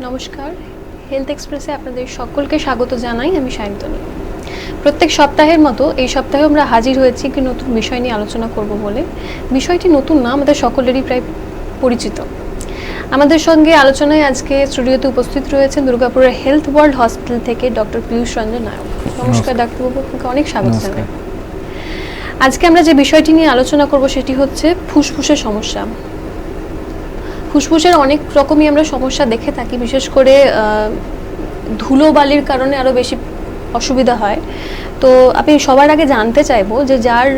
নমস্কার, হেলথ এক্সপ্রেসে আপনাদের সকলকে স্বাগত জানাই। আমি সায়ন্তনী। প্রত্যেক সপ্তাহের মতো এই সপ্তাহে আমরা হাজির হয়েছি একটি নতুন বিষয় নিয়ে আলোচনা করব বলে। বিষয়টি নতুন না, আমাদের সকলেরই প্রায় পরিচিত। আমাদের সঙ্গে আলোচনায় আজকে স্টুডিওতে উপস্থিত রয়েছেন দুর্গাপুরের হেলথ ওয়ার্ল্ড হসপিটাল থেকে ডক্টর পীযূষ রঞ্জন নায়ক। নমস্কার ডাক্তারবাবু, আপনাকে অনেক স্বাগত জানাই। আজকে আমরা যে বিষয়টি নিয়ে আলোচনা করব সেটি হচ্ছে ফুসফুসের সমস্যা। ফুসফুসের অনেক রকমই আমরা সমস্যা দেখে থাকি, বিশেষ করে ধুলোবালির কারণে আরও বেশি অসুবিধা হয়। তো আমি সবার আগে জানতে চাইবো যে যার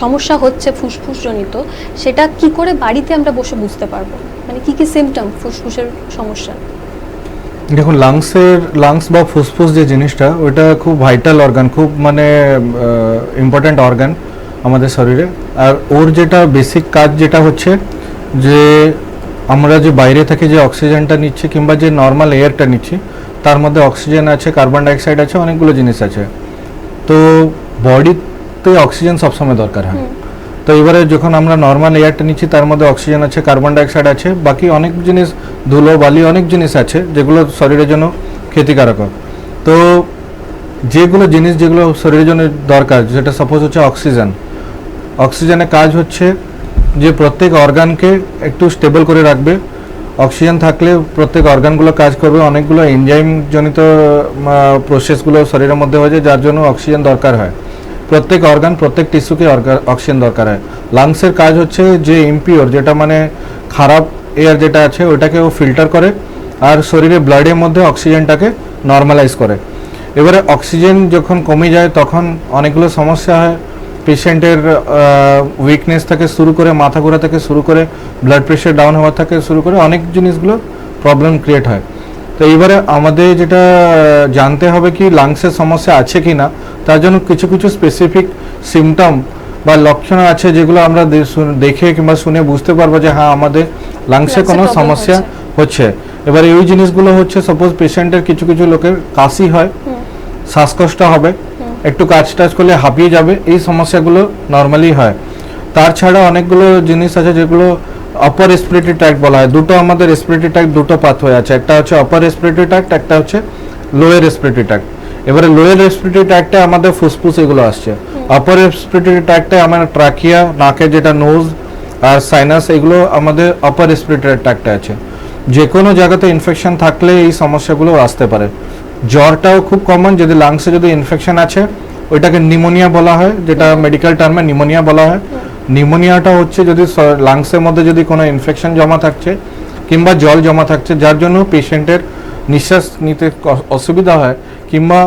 সমস্যা হচ্ছে ফুসফুসজনিত, সেটা কি করে বাড়িতে আমরা বসে বুঝতে পারবো, মানে কি কি সিমটম ফুসফুসের সমস্যা? দেখুন, লাংস বা ফুসফুস যে জিনিসটা, ওইটা খুব ভাইটাল অর্গান, খুব মানে ইম্পর্ট্যান্ট অর্গান আমাদের শরীরে। আর ওর যেটা বেসিক কাজ যেটা হচ্ছে যে আমরা যে বাইরে থেকে যে অক্সিজেনটা নিচ্ছি কিংবা যে নর্মাল এয়ারটা নিচ্ছি, তার মধ্যে অক্সিজেন আছে, কার্বন ডাইঅক্সাইড আছে, অনেকগুলো জিনিস আছে। তো বডিতে অক্সিজেন সবসময় দরকার হয়। তো এবারে যখন আমরা নর্মাল এয়ারটা নিচ্ছি, তার মধ্যে অক্সিজেন আছে, কার্বন ডাইঅক্সাইড আছে, বাকি অনেক জিনিস, ধুলো বালি অনেক জিনিস আছে যেগুলো শরীরের জন্য ক্ষতিকারক। তো যেগুলো শরীরের জন্য দরকার, যেটা সাপোজ হচ্ছে অক্সিজেনের কাজ হচ্ছে যে প্রত্যেক অর্গানকে একটু স্টেবল করে রাখবে। অক্সিজেন থাকলে প্রত্যেক অর্গানগুলো কাজ করবে। অনেকগুলো এনজাইম জনিত প্রসেসগুলো শরীরের মধ্যে হয়ে যায়, যার জন্য অক্সিজেন দরকার হয়। প্রত্যেক অর্গান, প্রত্যেক টিস্যুকে অক্সিজেন দরকার হয়। লাংসের কাজ হচ্ছে যে ইমপিওর, যেটা মানে খারাপ এয়ার যেটা আছে, ওটাকে ও ফিল্টার করে আর শরীরে ব্লাডের মধ্যে অক্সিজেনটাকে নর্মালাইজ করে। এবারে অক্সিজেন যখন কমে যায় তখন অনেকগুলো সমস্যা হয়। পেশেন্টের উইকনেস থেকে শুরু করে, মাথা ঘোরা থেকে শুরু করে, ব্লাড প্রেশার ডাউন হওয়া থেকে শুরু করে অনেক জিনিসগুলো প্রবলেম ক্রিয়েট হয়। তো এইবারে আমাদের যেটা জানতে হবে কি লাংসের সমস্যা আছে কি না, তার জন্য কিছু কিছু স্পেসিফিক সিমটম বা লক্ষণ আছে যেগুলো আমরা দেখে কিংবা শুনে বুঝতে পারবো যে হ্যাঁ, আমাদের লাংসে কোনো সমস্যা হচ্ছে। এবারে ওই জিনিসগুলো হচ্ছে, সাপোজ পেশেন্টের কিছু কিছু লোকের কাশি হয়, শ্বাসকষ্ট হবে, একটু কাজ টাজ করলে হাঁপিয়ে যাবে, এই সমস্যাগুলো নর্মালি হয়। তার ছাড়া অনেকগুলো জিনিস আছে যেগুলো আপার রেসপিরেটরি ট্র্যাক্ট বলা হয়। দুটো আমাদের রেসপিরেটরি ট্র্যাক্ট, দুটো পাথওয়ে আছে, একটা হচ্ছে আপার রেসপিরেটরি ট্র্যাক্ট, একটা হচ্ছে লোয়ার রেসপিরেটরি ট্র্যাক্ট। এবারে লোয়ার রেসপিরেটরি ট্র্যাক্টে আমাদের ফুসফুস এগুলো আসছে। আপার রেসপিরেটরি ট্র্যাক্টে আমার ট্রাকিয়া, নাকে যেটা নোজ আর সাইনাস, এগুলো আমাদের আপার রেসপিরেটরি ট্র্যাক্টে আছে। যে কোনো জায়গাতে ইনফেকশন থাকলে এই সমস্যাগুলো আসতে পারে। জ্বরটাও খুব কমন, যদি লাংসে যদি ইনফেকশন আছে ওইটাকে নিউমোনিয়া বলা হয়, যেটা মেডিকেল টার্মে নিউমোনিয়া বলা হয়। নিউমোনিয়াটা হচ্ছে যদি লাংসের মধ্যে যদি কোনো ইনফেকশন জমা থাকছে কিংবা জল জমা থাকছে, যার জন্য পেশেন্টের নিঃশ্বাস নিতে অসুবিধা হয় কিংবা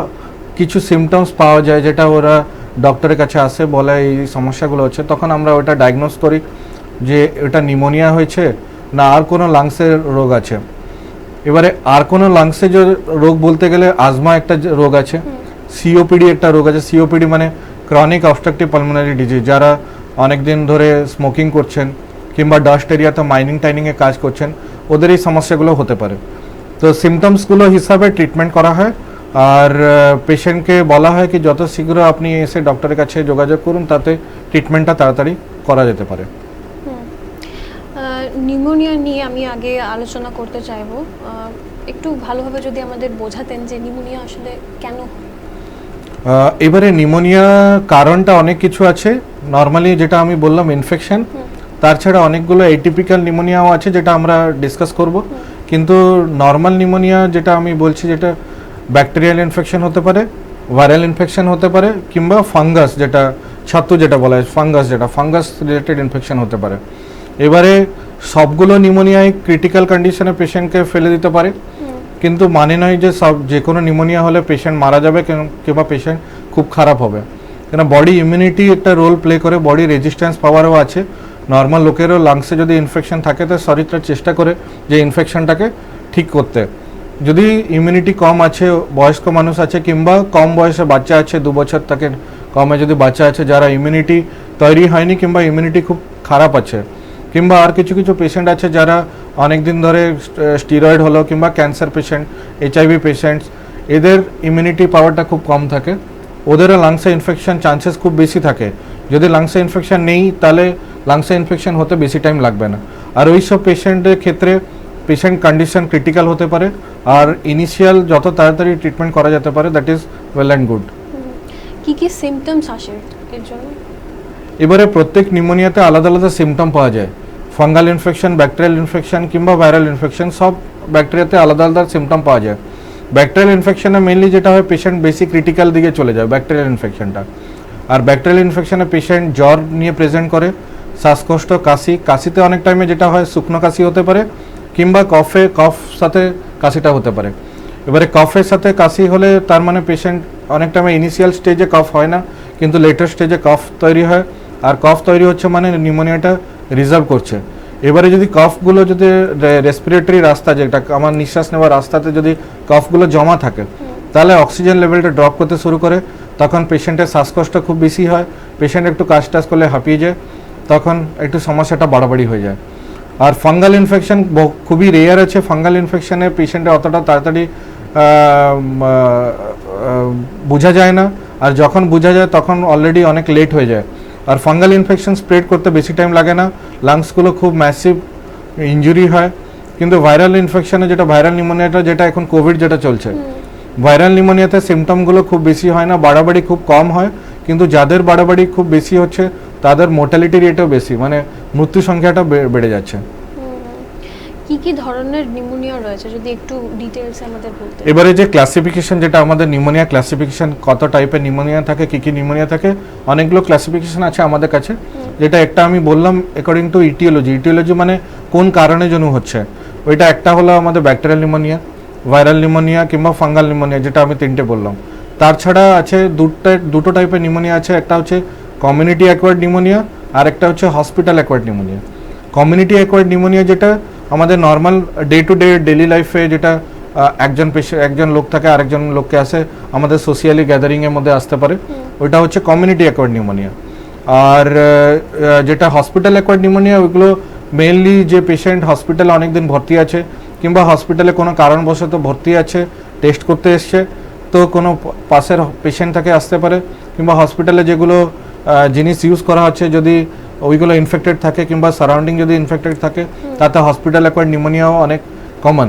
কিছু সিমটমস পাওয়া যায় যেটা ওরা ডক্টরের কাছে আসে, বলে এই সমস্যাগুলো হচ্ছে, তখন আমরা ওটা ডায়াগনোস করি যে ওটা নিউমোনিয়া হয়েছে না আর কোনো লাংসের রোগ আছে। এবারে আর কোনো লাংসে যে রোগ বলতে গেলে আজমা একটা রোগ আছে, সিওপিডি একটা রোগ আছে। সিওপিডি মানে ক্রনিক অবস্ট্রাকটিভ পালমোনারি ডিজিজ। যারা অনেক দিন ধরে স্মোকিং করছেন কিংবা ডাস্ট এরিয়াতে মাইনিংয়ে কাজ করছেন, ওদের এই সমস্যাগুলো হতে পারে। তো সিমটমসগুলো হিসাবে ট্রিটমেন্ট করা হয় আর পেশেন্টকে বলা হয় কি যত শীঘ্র আপনি এসে ডক্টরের কাছে যোগাযোগ করুন, তাতে ট্রিটমেন্টটা তাড়াতাড়ি করা যেতে পারে। নিউমোনিয়া নিয়ে আমি আগে আলোচনা করতে চাইবো। একটু ভালোভাবে যদি আমাদের বোঝাতেন যে নিউমোনিয়া আসলে কেন হয়। এবারে নিউমোনিয়া কারণটা অনেক কিছু আছে। নর্মালি যেটা আমি বললাম ইনফেকশন, তার ছাড়া অনেকগুলো এটিপিক্যাল নিউমোনিয়াও আছে যেটা আমরা ডিসকাস করব। কিন্তু নর্মাল নিউমোনিয়া যেটা আমি বলছি, যেটা ব্যাকটেরিয়াল ইনফেকশন হতে পারে, ভাইরাল ইনফেকশন হতে পারে, কিংবা ফাঙ্গাস, যেটা ছাতু যেটা বলা হয়, ফাঙ্গাস রিলেটেড ইনফেকশন হতে পারে। এবারে সবগুলো নিউমোনিয়ায় ক্রিটিক্যাল কন্ডিশনে পেশেন্টকে ফেলে দিতে পারে, কিন্তু মানে নয় যে যে কোনো নিউমোনিয়া হলে পেশেন্ট মারা যাবে কিংবা পেশেন্ট খুব খারাপ হবে। কেন বডি ইমিউনিটি একটা রোল প্লে করে, বডি রেজিস্ট্যান্স পাওয়ারও আছে। নর্মাল লোকেরও লাংসে যদি ইনফেকশন থাকে তো শরীরটা চেষ্টা করে যে ইনফেকশনটাকে ঠিক করতে। যদি ইমিউনিটি কম আছে, বয়স্ক মানুষ আছে কিংবা কম বয়সে বাচ্চা আছে, 2 বছর থেকে কমে যদি বাচ্চা আছে যারা ইমিউনিটি তৈরি হয়নি কিংবা ইমিউনিটি খুব খারাপ আছে, কিংবা আর কিছু কিছু পেশেন্ট আছে যারা অনেক দিন ধরে স্টিরয়েড হলো, কিংবা ক্যান্সার পেশেন্ট, এইচআইভি পেশেন্টস, এদের ইমিউনিটি পাওয়ারটা খুব কম থাকে, ওদেরও লাংসে ইনফেকশন চান্সেস খুব বেশি থাকে। যদি লাংসে ইনফেকশন নেই তাহলে লাংসে ইনফেকশন হতে বেশি টাইম লাগবে না। আর ওই সব পেশেন্টের ক্ষেত্রে পেশেন্ট কন্ডিশন ক্রিটিক্যাল হতে পারে, আর ইনিশিয়াল যত তাড়াতাড়ি ট্রিটমেন্ট করা যেতে পারে that is well and good. কি কি সিমটমস আসে এর জন্য? এবারে প্রত্যেক নিউমোনিয়াতে আলাদা আলাদা সিমটম পাওয়া যায়। ফাঙ্গাল ইনফেকশন, ব্যাকটেরিয়াল ইনফেকশন কিংবা ভাইরাল ইনফেকশন, সব ব্যাকটেরিয়াতে আলাদা আলাদা সিমটম পাওয়া যায়। ব্যাকটেরিয়াল ইনফেকশনে মেনলি যেটা হয় পেশেন্ট বেশি ক্রিটিক্যাল দিকে চলে যায় ব্যাকটেরিয়াল ইনফেকশনটা। আর ব্যাকটেরিয়াল ইনফেকশনে পেশেন্ট জ্বর নিয়ে প্রেজেন্ট করে, শ্বাসকষ্ট, কাশিতে অনেক টাইমে যেটা হয় শুকনো কাশি হতে পারে কিংবা কফ সাথে কাশিটা হতে পারে। এবারে কফের সাথে কাশি হলে তার মানে পেশেন্ট অনেক টাইমে ইনিশিয়াল স্টেজে কফ হয় না, কিন্তু লেটার স্টেজে কফ তৈরি হয়, আর কফ তৈরি হচ্ছে মানে নিউমোনিয়াটা রিজার্ভ করছে। এবারে যদি কফগুলো যদি রেসপিরেটরি রাস্তা, যেটা আমার নিঃশ্বাস নেওয়ার রাস্তাতে যদি কফগুলো জমা থাকে, তাহলে অক্সিজেন লেভেলটা ড্রপ করতে শুরু করে, তখন পেশেন্টের শ্বাসকষ্ট খুব বেশি হয়, পেশেন্ট একটু কাশ টাশ করলে হাঁপিয়ে যায়, তখন একটু সমস্যাটা বাড়াবাড়ি হয়ে যায়। আর ফাঙ্গাল ইনফেকশন খুবই রেয়ার আছে। ফাঙ্গাল ইনফেকশনে পেশেন্টের অতটা তাড়াতাড়ি বোঝা যায় না, আর যখন বোঝা যায় তখন অলরেডি অনেক লেট হয়ে যায়। আর ফাঙ্গাল ইনফেকশন স্প্রেড করতে বেশি টাইম লাগে না, লাংসগুলো খুব ম্যাসিভ ইনজুরি হয়। কিন্তু ভাইরাল ইনফেকশনে, যেটা ভাইরাল নিউমোনিয়াটা, যেটা এখন কোভিড যেটা চলছে, ভাইরাল নিউমোনিয়াতে সিমটমগুলো খুব বেশি হয় না, বাড়াবাড়ি খুব কম হয়, কিন্তু যাদের বাড়াবাড়ি খুব বেশি হচ্ছে তাদের মোর্টালিটি রেটও বেশি, মানে মৃত্যু সংখ্যাটা বেড়ে যাচ্ছে। কি কি ধরনের নিউমোনিয়া রয়েছে যদি একটু ডিটেইলস আমাদের বলতে? এবারে যে ক্লাসিফিকেশন, যেটা আমাদের নিউমোনিয়া ক্লাসিফিকেশন, কত টাইপের নিউমোনিয়া থাকে, কি কি নিউমোনিয়া থাকে, অনেকগুলো ক্লাসিফিকেশন আছে আমাদের কাছে। যেটা একটা আমি বললাম অ্যাকর্ডিং টু ইটিওলজি মানে কোন কারণে জন্য হচ্ছে, ওইটা একটা হলো আমাদের ব্যাকটেরিয়াল নিউমোনিয়া, ভাইরাল নিউমোনিয়া কিংবা ফাঙ্গাল নিউমোনিয়া, যেটা আমি তিনটে বললাম। তার ছাড়া আছে দুটো টাইপের নিউমোনিয়া আছে, একটা হচ্ছে কমিউনিটি অ্যাকোয়ার্ড নিউমোনিয়া, আর একটা হচ্ছে hospital acquired pneumonia. Community acquired pneumonia যেটা আমাদের normal day to day daily লাইফে, যেটা একজন লোক থাকে আরেকজন লোককে আসে, আমাদের সোশিয়ালি গ্যাদারিংয়ের মধ্যে আসতে পারে, ওইটা হচ্ছে কমিউনিটি অ্যাকোয়ার্ড নিউমোনিয়া। আর যেটা হসপিটাল অ্যাকোয়ার্ড নিউমোনিয়া, ওইগুলো মেইনলি যে পেশেন্ট হসপিটালে অনেকদিন ভর্তি আছে কিংবা হসপিটালে কোনো কারণবশত ভর্তি আছে, টেস্ট করতে এসছে, তো কোনো পাশের পেশেন্ট থেকে আসতে পারে, কিংবা হসপিটালে যেগুলো জিনিস ইউজ করা হচ্ছে যদি ওইগুলো ইনফেক্টেড থাকে কিংবা সারাউন্ডিং যদি ইনফেক্টেড থাকে, তাতে হসপিটাল অ্যাকোয়ার্ড নিউমোনিয়াও অনেক কমন।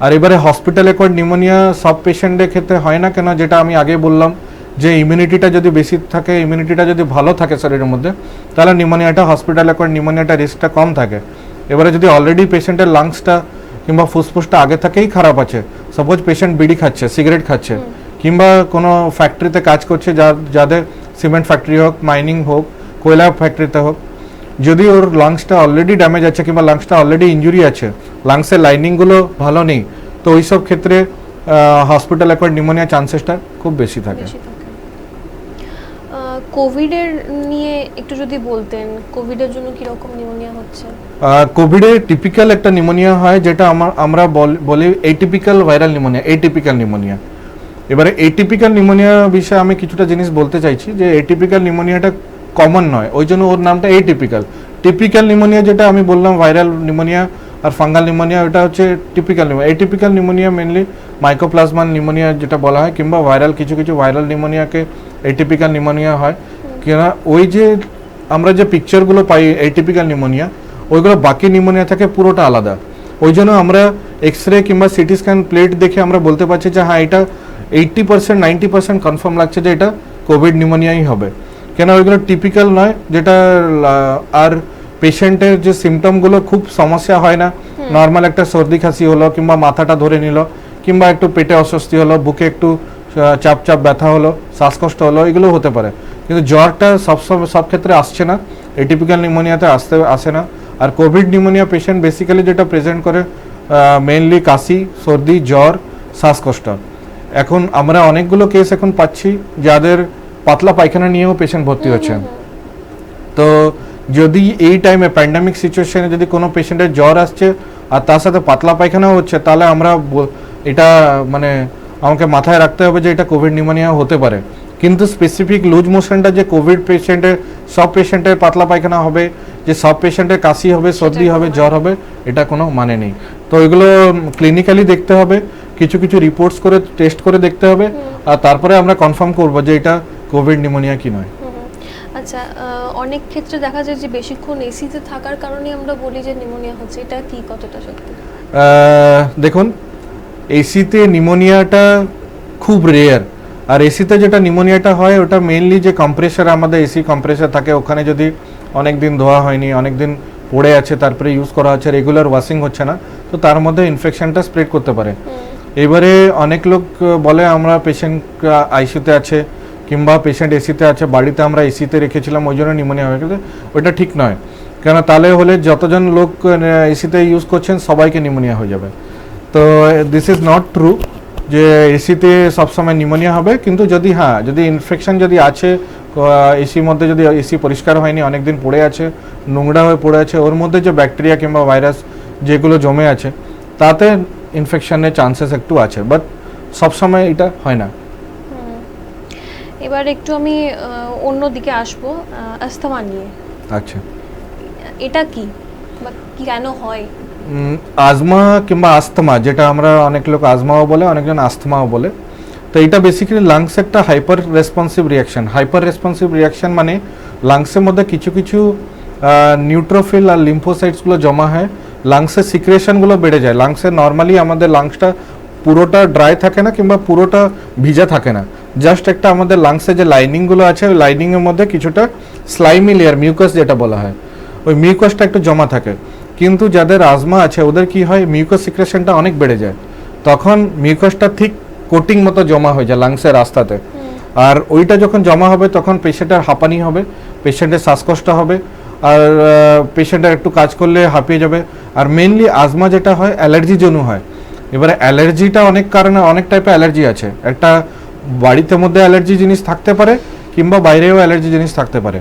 আর এবারে হসপিটাল অ্যাকোয়ার্ড নিউমোনিয়া সব পেশেন্টের ক্ষেত্রে হয় না কেন, যেটা আমি আগে বললাম, যে ইমিউনিটিটা যদি বেশি থাকে, ইমিউনিটিটা যদি ভালো থাকে শরীরের মধ্যে, তাহলে নিউমোনিয়াটা হসপিটাল অ্যাকোয়ার্ড নিউমোনিয়াটা রিস্কটা কম থাকে। এবারে যদি অলরেডি পেশেন্টের লাংসটা কিংবা ফুসফুসটা আগে থেকেই খারাপ আছে, সাপোজ পেশেন্ট বিড়ি খাচ্ছে, সিগারেট খাচ্ছে, কিংবা কোনো ফ্যাক্টরিতে কাজ করছে, যাদের সিমেন্ট ফ্যাক্টরি হোক, মাইনিং হোক, কয়লা ফ্যাক্টরিতে হোক, যদি ওর লাংসটা অলরেডি ড্যামেজ আছে কিংবা লাংসটা অলরেডি ইনজুরি আছে, লাংসের লাইনিংগুলো ভালো নেই, তো ওই সব ক্ষেত্রে হসপিটাল অ্যাকোয়ার্ড নিউমোনিয়া চান্সেসটা খুব বেশি থাকে। কোভিডের নিয়ে একটু যদি বলতেন, কোভিডের জন্য কি রকম নিউমোনিয়া হচ্ছে? কোভিডে টিপিক্যাল একটা নিউমোনিয়া হয়, যেটা আমরা বলি atypical viral pneumonia, atypical pneumonia. এবারে এটিপিক্যাল নিউমোনিয়া বিষয়ে আমি কিছুটা জিনিস বলতে চাইছি, যে এটিপিক্যাল নিউমোনিয়াটা কমন নয়, ওই জন্য ওর নামটা এটিপিক্যাল। টিপিক্যাল নিউমোনিয়া যেটা আমি বললাম, ভাইরাল নিউমোনিয়া আর ফাঙ্গাল নিউমোনিয়া, ওটা হচ্ছে typical pneumonia. Atypical pneumonia mainly mycoplasma pneumonia যেটা বলা হয়, কিংবা ভাইরাল কিছু ভাইরাল নিউমোনিয়াকে এটিপিক্যাল নিউমোনিয়া হয়। কেন ওই যে আমরা যে পিকচারগুলো পাই এটিপিক্যাল নিউমোনিয়া, ওইগুলো বাকি নিউমোনিয়া থেকে পুরোটা আলাদা। ওই জন্য আমরা এক্স রে কিংবা সিটি স্ক্যান প্লেট দেখে আমরা বলতে পারছি যে হ্যাঁ, এটা 80% 90% কনফার্ম লাগছে যে এটা কোভিড নিউমোনিয়াই হবে। কেন ওইগুলো টিপিক্যাল নয়, যেটা আর পেশেন্টের যে সিমটমগুলো খুব সমস্যা হয় না, নর্মাল একটা সর্দি খাসি হলো, কিংবা মাথাটা ধরে নিল, কিংবা একটু পেটে অস্বস্তি হলো, বুকে একটু চাপ ব্যথা হলো, শ্বাসকষ্ট হলো, এগুলো হতে পারে। কিন্তু জ্বরটা সব ক্ষেত্রে আসছে না, এটিপিক্যাল নিউমোনিয়াতে আসে না। আর কোভিড নিউমোনিয়া পেশেন্ট বেসিক্যালি যেটা প্রেজেন্ট করে, মেইনলি কাশি, সর্দি, জ্বর, শ্বাসকষ্ট। এখন আমরা অনেকগুলো কেস এখন পাচ্ছি যাদের পাতলা পায়খানা নিয়েও পেশেন্ট ভর্তি হচ্ছে। তো যদি এই টাইমে প্যান্ডামিক সিচুয়েশনে যদি কোনো পেশেন্টের জ্বর আসছে আর তার সাথে পাতলা পায়খানাও হচ্ছে, তাহলে আমরা এটা মানে আমাকে মাথায় রাখতে হবে যে এটা কোভিড নিউমোনিয়া হতে পারে। কিন্তু স্পেসিফিক লুজ মোশনটা যে কোভিড পেশেন্টের সব পেশেন্টের পাতলা পায়খানা হবে, যে সব পেশেন্টের কাশি হবে, সর্দি হবে, জ্বর হবে, এটা কোনো মানে নেই। তো এগুলো ক্লিনিক্যালি দেখতে হবে, কিছু রিপোর্টস করে টেস্ট করে দেখতে হবে, আর তারপরে আমরা কনফার্ম করব যে এটা কোভিড নিউমোনিয়া কি নয়। আচ্ছা, অনেক ক্ষেত্রে দেখা যায় যে বেশিক্ষণ এসিতে থাকার কারণে আমরা বলি যে নিউমোনিয়া হচ্ছে, এটা কি কতটা সত্যি? দেখুন এসিতে নিউমোনিয়াটা খুব রেয়ার, আর এসিতে যেটা নিউমোনিয়াটা হয় ওটা মেইনলি যে কম্প্রেসার, আমাদের এসি কম্প্রেসার থাকে ওখানে যদি অনেক দিন ধোয়া হয়নি, অনেক দিন পড়ে আছে, তারপরে ইউজ করা হচ্ছে, রেগুলার ওয়াশিং হচ্ছে না, তো তার মধ্যে ইনফেকশনটা স্প্রেড করতে পারে। এবারে অনেক লোক বলে আমরা পেশেন্ট আইসিউতে আছে কিংবা পেশেন্ট এসিতে আছে, বাড়িতে আমরা এসিতে রেখেছিলাম ওই জন্য নিউমোনিয়া হয়ে গেছে, ওটা ঠিক নয়। কেন তাহলে হলে যতজন লোক এসিতে ইউজ করছেন সবাইকে নিউমোনিয়া হয়ে যাবে। তো দিস ইজ নট ট্রু যে এসিতে সবসময় নিউমোনিয়া হবে, কিন্তু যদি যদি ইনফেকশন যদি আছে এসির মধ্যে, যদি এসি পরিষ্কার হয়নি, অনেক দিন পড়ে আছে, নোংরা হয়ে পড়ে আছে, ওর মধ্যে যে ব্যাকটেরিয়া কিংবা ভাইরাস যেগুলো জমে আছে তাতে ইনফেকশনের চান্সেস একটু আছে, বাট সবসময় এটা হয় না। এবার একটু আমি অন্য দিকে আসবো, আস্থমা নিয়ে। আচ্ছা, এটা কি বা কি কেন হয়? আজমা কিংবা আস্তমা, যেটা আমরা অনেক লোক আজমাও বলে, অনেকজন আস্তমাও বলে, তো এটা বেসিক্যালি লাংস একটা হাইপার রেসপন্সিভ রিয়াকশন, মানে লাংসের মধ্যে কিছু কিছু নিউট্রোফিল আর লিম্ফোসাইটসগুলো জমা হয়, লাংসের সিক্রেশনগুলো বেড়ে যায়। লাংসের নর্মালি আমাদের লাংসটা পুরোটা ড্রাই থাকে না কিংবা পুরোটা ভিজা থাকে না, জাস্ট একটা আমাদের লাংসের যে লাইনিংগুলো আছে ওই লাইনিংয়ের মধ্যে কিছুটা স্লাইমি লেয়ার, মিউকাস যেটা বলা হয়, ওই মিউকাসটা একটু জমা থাকে। কিন্তু যাদের আজমা আছে ওদের কি হয়, মিউকাস সিক্রেশনটা অনেক বেড়ে যায়, তখন মিউকাসটা ঠিক কোটিং মতো জমা হয়ে যায় লাংসের রাস্তাতে, আর ওইটা যখন জমা হবে তখন পেশেন্টের হাঁপানি হবে, পেশেন্টের শ্বাসকষ্ট হবে, আর পেশেন্টের একটু কাজ করলে হাঁপিয়ে যাবে। আর মেইনলি আজমা যেটা হয় অ্যালার্জির জন্য হয়। এবারে অ্যালার্জিটা অনেক কারণে, অনেক টাইপের অ্যালার্জি আছে, একটা বাড়িতে মধ্যে অ্যালার্জি জিনিস থাকতে পারে কিংবা বাইরেও অ্যালার্জি জিনিস থাকতে পারে,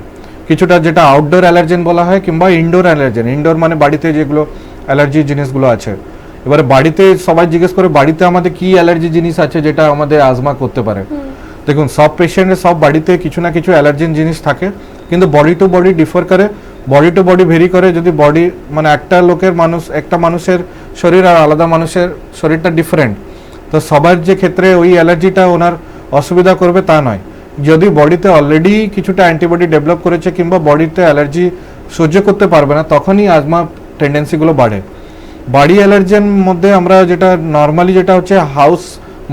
কিছুটা যেটা আউটডোর অ্যালার্জেন বলা হয় কিংবা ইনডোর অ্যালার্জেন। ইনডোর মানে বাড়িতে যেগুলো অ্যালার্জি জিনিসগুলো আছে। এবারে বাড়িতে সবাই জিজ্ঞেস করে বাড়িতে আমাদের কি অ্যালার্জি জিনিস আছে যেটা আমাদের আজমা করতে পারে। দেখুন সব পেশেন্টের সব বাড়িতে কিছু না কিছু অ্যালার্জেন জিনিস থাকে, কিন্তু বডি টু বডি ডিফার করে, বডি টু বডি ভেরি করে। যদি বডি মানে একটা মানুষের শরীর আর আলাদা মানুষের শরীরটা ডিফারেন্ট, তো সবার যে ক্ষেত্রে ওই অ্যালার্জিটা ওনার অসুবিধা করবে তা নয়। যদি বডিতে অলরেডি কিছুটা অ্যান্টিবডি ডেভেলপ করেছে কিংবা বডিতে অ্যালার্জি সহ্য করতে পারবে না, তখনই আজমা টেন্ডেন্সিগুলো বাড়ে। বাড়ি অ্যালার্জেন মধ্যে আমরা যেটা নর্মালি যেটা হচ্ছে হাউস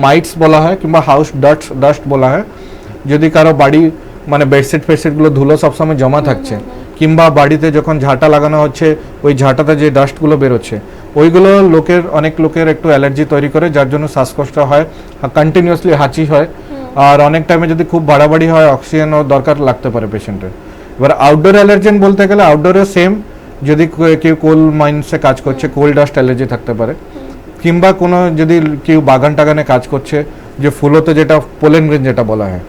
মাইটস বলা হয় কিংবা হাউস ডাস্ট বলা হয়। যদি কারো বাড়ি মানে বেডশিটগুলো ধুলো সবসময় জমা থাকছে, কিংবা বাড়িতে যখন ঝাঁটা লাগানো হচ্ছে ওই ঝাঁটাতে যে ডাস্টগুলো বেরোচ্ছে, ওইগুলো অনেক লোকের একটু অ্যালার্জি তৈরি করে, যার জন্য শ্বাসকষ্ট হয়, কন্টিনিউয়াসলি হাঁচি হয়, আর অনেক টাইমে যদি খুব বাড়াবাড়ি হয় অক্সিজেনও দরকার লাগতে পারে পেশেন্টের। এবার আউটডোর অ্যালার্জেন বলতে গেলে আউটডোরে সেম, যদি কেউ কোল মাইন্সে কাজ করছে কোল ডাস্ট অ্যালার্জি থাকতে পারে, কিংবা কোনো যদি কেউ বাগান টাগানে কাজ করছে, যে ফুলোতে যেটা পোলেন গ্রেন যেটা বলা হয়,